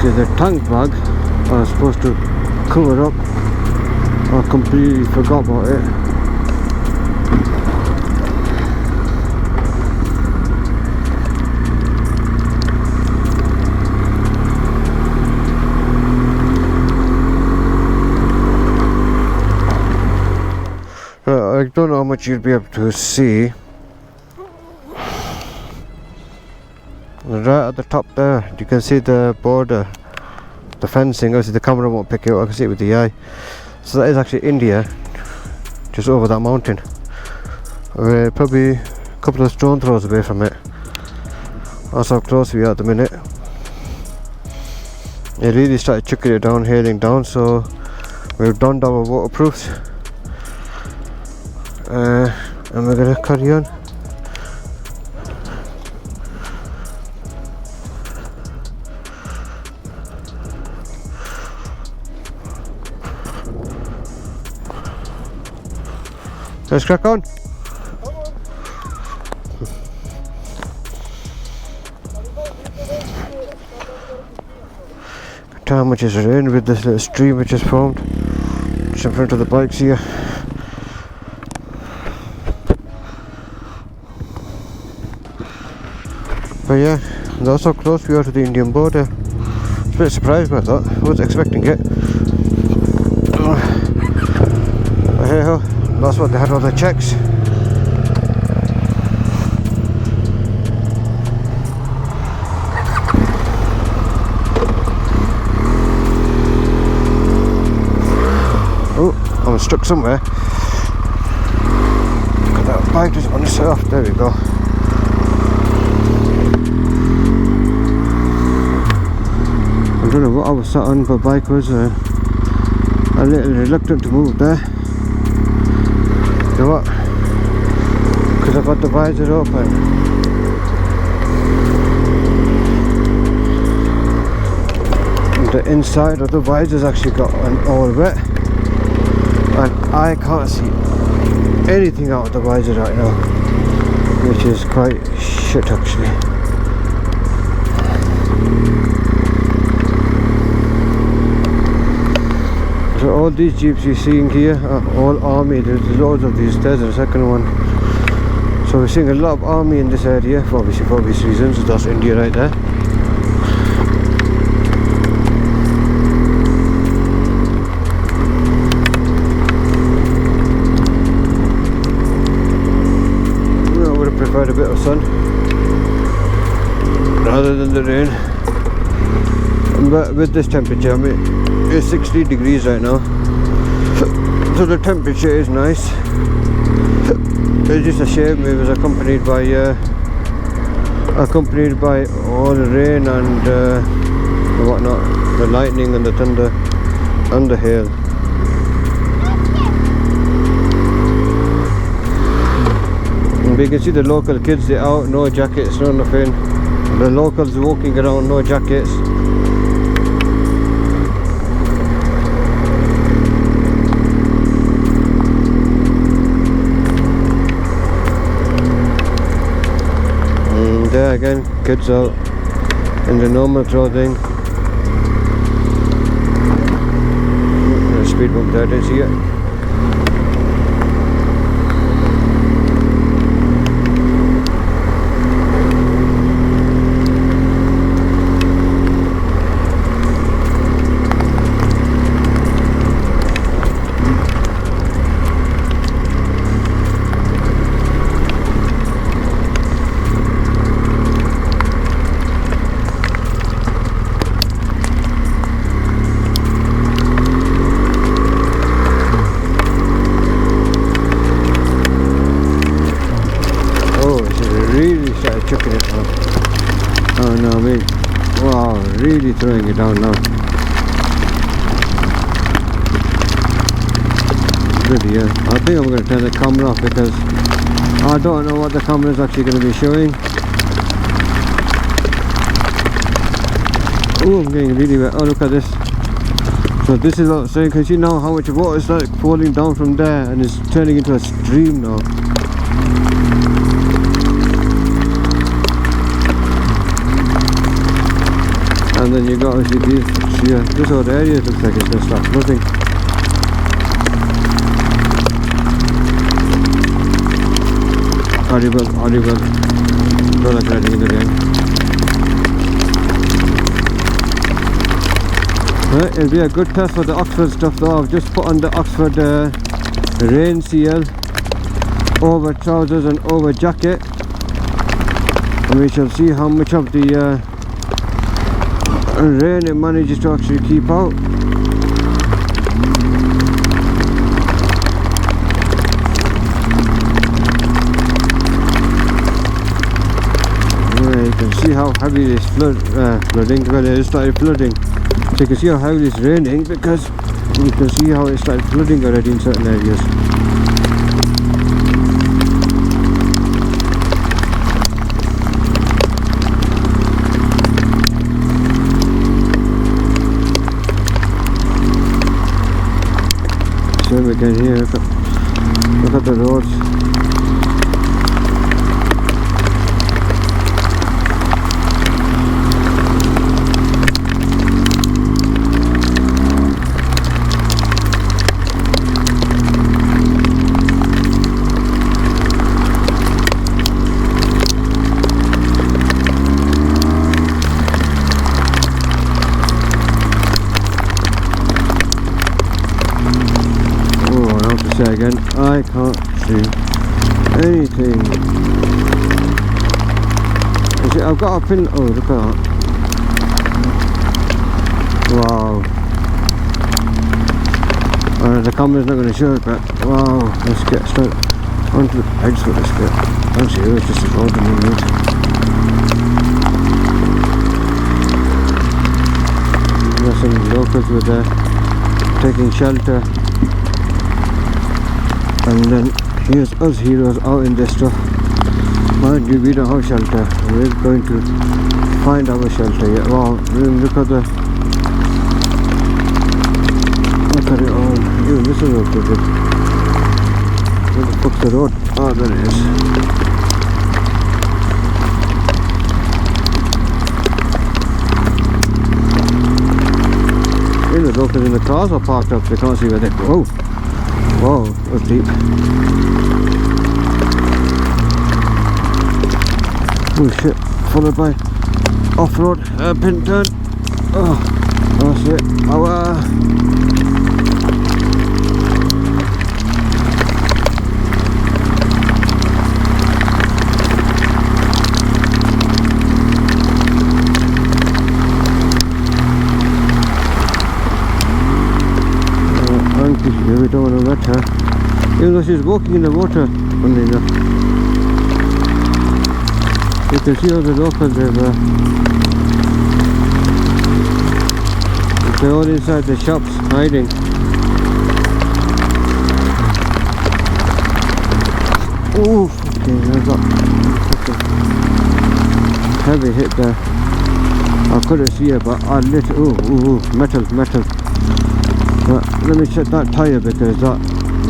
The tank bag I was supposed to cover up, I completely forgot about it. I don't know how much you'll be able to see. Right at the top there, you can see the border, the fencing. Obviously the camera won't pick it up, I can see it with the eye. So that is actually India, just over that mountain. We're probably a couple of stone throws away from it. That's how close we are at the minute. It really started chucking it down, hailing down, so we've donned our waterproofs. And we're gonna carry on. Let's crack on. at how much it's rained with this little stream which is formed just in front of the bikes here. But yeah, that's how close we are to the Indian border. I was a bit surprised by that, I wasn't expecting it. But hey ho, that's what they had all the checks. Oh, I'm stuck somewhere. That bike doesn't want to set off, there we go. I don't know what I was sat on, but bike was a little reluctant to move there. You know what? Because I got the visor open. And the inside of the visor's actually got all wet. And I can't see anything out of the visor right now. Which is quite shit actually. So all these jeeps you're seeing here are all army. There's loads of these. There's a second one. So we're seeing a lot of army in this area for obvious reasons. That's India right there. I would have preferred a bit of sun rather than the rain. But with this temperature, I mean, it's 60 degrees right now, so the temperature is nice. It's just a shame it was accompanied by all the rain and whatnot, the lightning and the thunder and the hail. And we can see the local kids, they're out, no jackets, no nothing. The locals walking around, no jackets. There again, kids out in the normal clothing. Speed bump there, didn't see it. Chucking it now. Oh no, I mean, wow, really throwing it down now. Really, yeah. I think I'm going to turn the camera off because I don't know what the camera is actually going to be showing. Oh, I'm getting really wet. Oh, look at this. So this is what I'm saying. Can you see now how much water is like falling down from there and it's turning into a stream now. And then you got obviously these here. This whole area looks like it's going to start flooding. Audible. Don't like riding in the rain. Right, it'll be a good test for the Oxford stuff though. I've just put on the Oxford rain seal over trousers and over jacket. And we shall see how much of the rain it manages to actually keep out. You can see how heavy it's flooding. Well, it started flooding. So you can see how heavy it's raining because you can see how it started flooding already in certain areas. Same again here, look at the roads. second. I can't see anything. You see, I've got a pin. Oh, look at that. Wow. The camera's not going to show it, but wow. Let's get straight onto the pegs for this bit. Actually, it's just a road in the road. There's some locals with taking shelter. And then here's us heroes out in this stuff. Mind you, we don't have shelter. We're going to find our shelter yet. Wow, look at it all. Even this is okay good. Where the fuck's the road? Oh, there it is. Even the locals in the cars are parked up. They can't see where they go. Whoa, that was deep. Oh shit, followed by off-road pin turn. Oh, that's it. We don't want to wet her, even though she's walking in the water. Funny enough, you can see all the locals. They're all inside the shops hiding. Oh, okay, I got heavy hit there. I couldn't see it, but I lit. Metal. But let me check that tyre, because that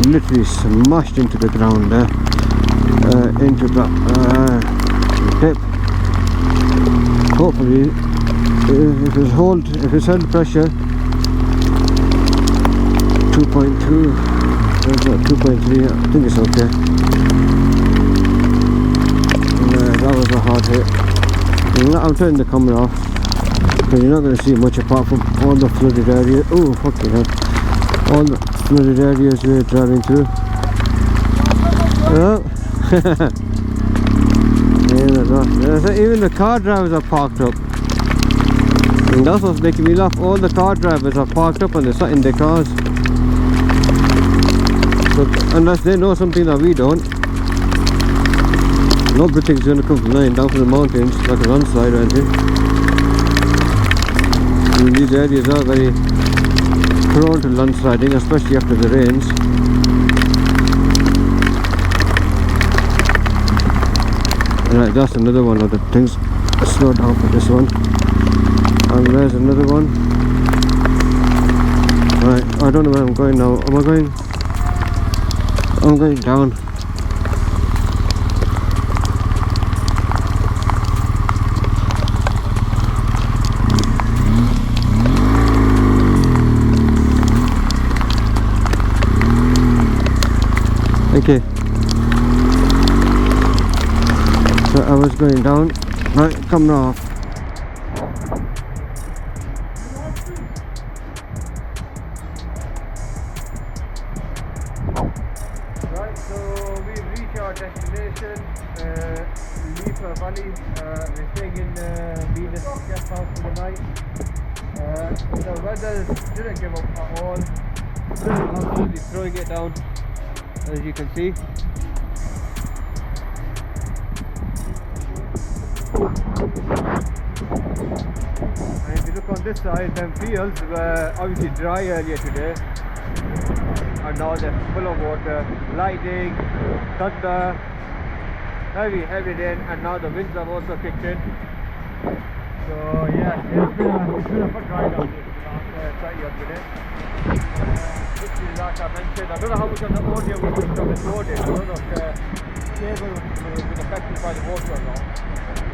literally smashed into the ground there, into that dip. Hopefully, if it's held pressure 2.2, 2.3, I think it's okay. That was a hard hit. I'm turning the camera off, because you're not going to see much apart from all the flooded areas. Oh, fucking hell. All the flooded areas we're driving through. Oh. Even the car drivers are parked up. And that's what's making me laugh. All the car drivers are parked up and they're sat in their cars. But unless they know something that we don't, nobody's going to come flying down from the mountains like a landslide or anything. And these areas are very prone to landsliding, especially after the rains. Right, that's another one of the things. Slow down for this one. And there's another one. Right, I don't know where I'm going now. I'm going down. Okay, so I was going down, right, coming off. Right, so we've reached our destination, Leepa Valley. We're staying in Venus guest house for the night. The weather didn't give up at all. Still absolutely throwing it down, as you can see. And if you look on this side, them fields were obviously dry earlier today, and now they're full of water, lightning, thunder, heavy rain, and now the winds have also kicked in. So yeah, it's been a fun ride out here for the last 30 odd minutes. Like I mentioned, I don't know how much of the audio was recorded. I don't know if the cable was been affected by the water or not.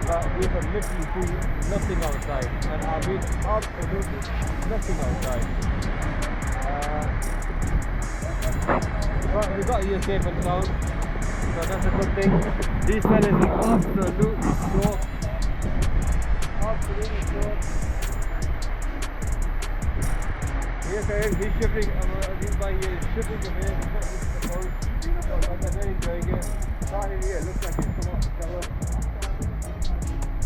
But we can literally see nothing outside, and I mean absolutely nothing outside. But we got here safe and sound, so that's a good thing. These fellas are absolutely soaked. Absolutely soaked. Yes, he's shivering. This guy here is shivering away. like I'm really enjoying it. Starting here, looks like it's come off the shower.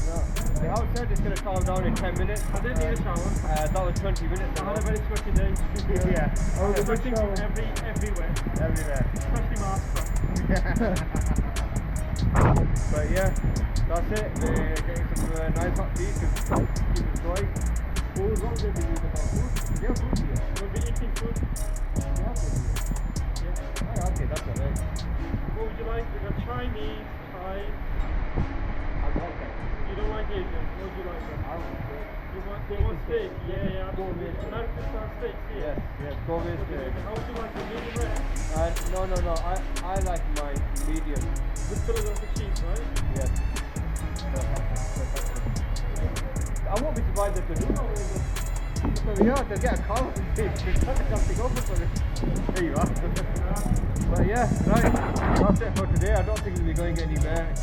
Yeah. The house said it's going to calm down in 10 minutes. I didn't need a shower. That was 20 minutes I ago. had a very sweaty day. Yeah. Oh, the good Sweating shower. from everywhere. Everywhere. Especially my ass But yeah, that's it. We're getting some nice hot tea to keep us going. Food, what we're going to be using about food? Yeah, food here. We'll be eating food. Yeah, food here. Yeah. Oh, okay, that's alright. What would you like? We got Chinese, Thai. I like that. You don't like Asian. What would you like then? I want steak. You want steak? Yeah, absolutely. Gourmet. American style steaks here. Yes, gourmet steak. How would you like the medium rare? No. I like my medium. With Philadelphia cheese, right? Yes. I won't be surprised if they do not really. So yeah, they'll get a car with something over for it. There you are. But yeah, right. That's it for today. I don't think we'll be going anywhere.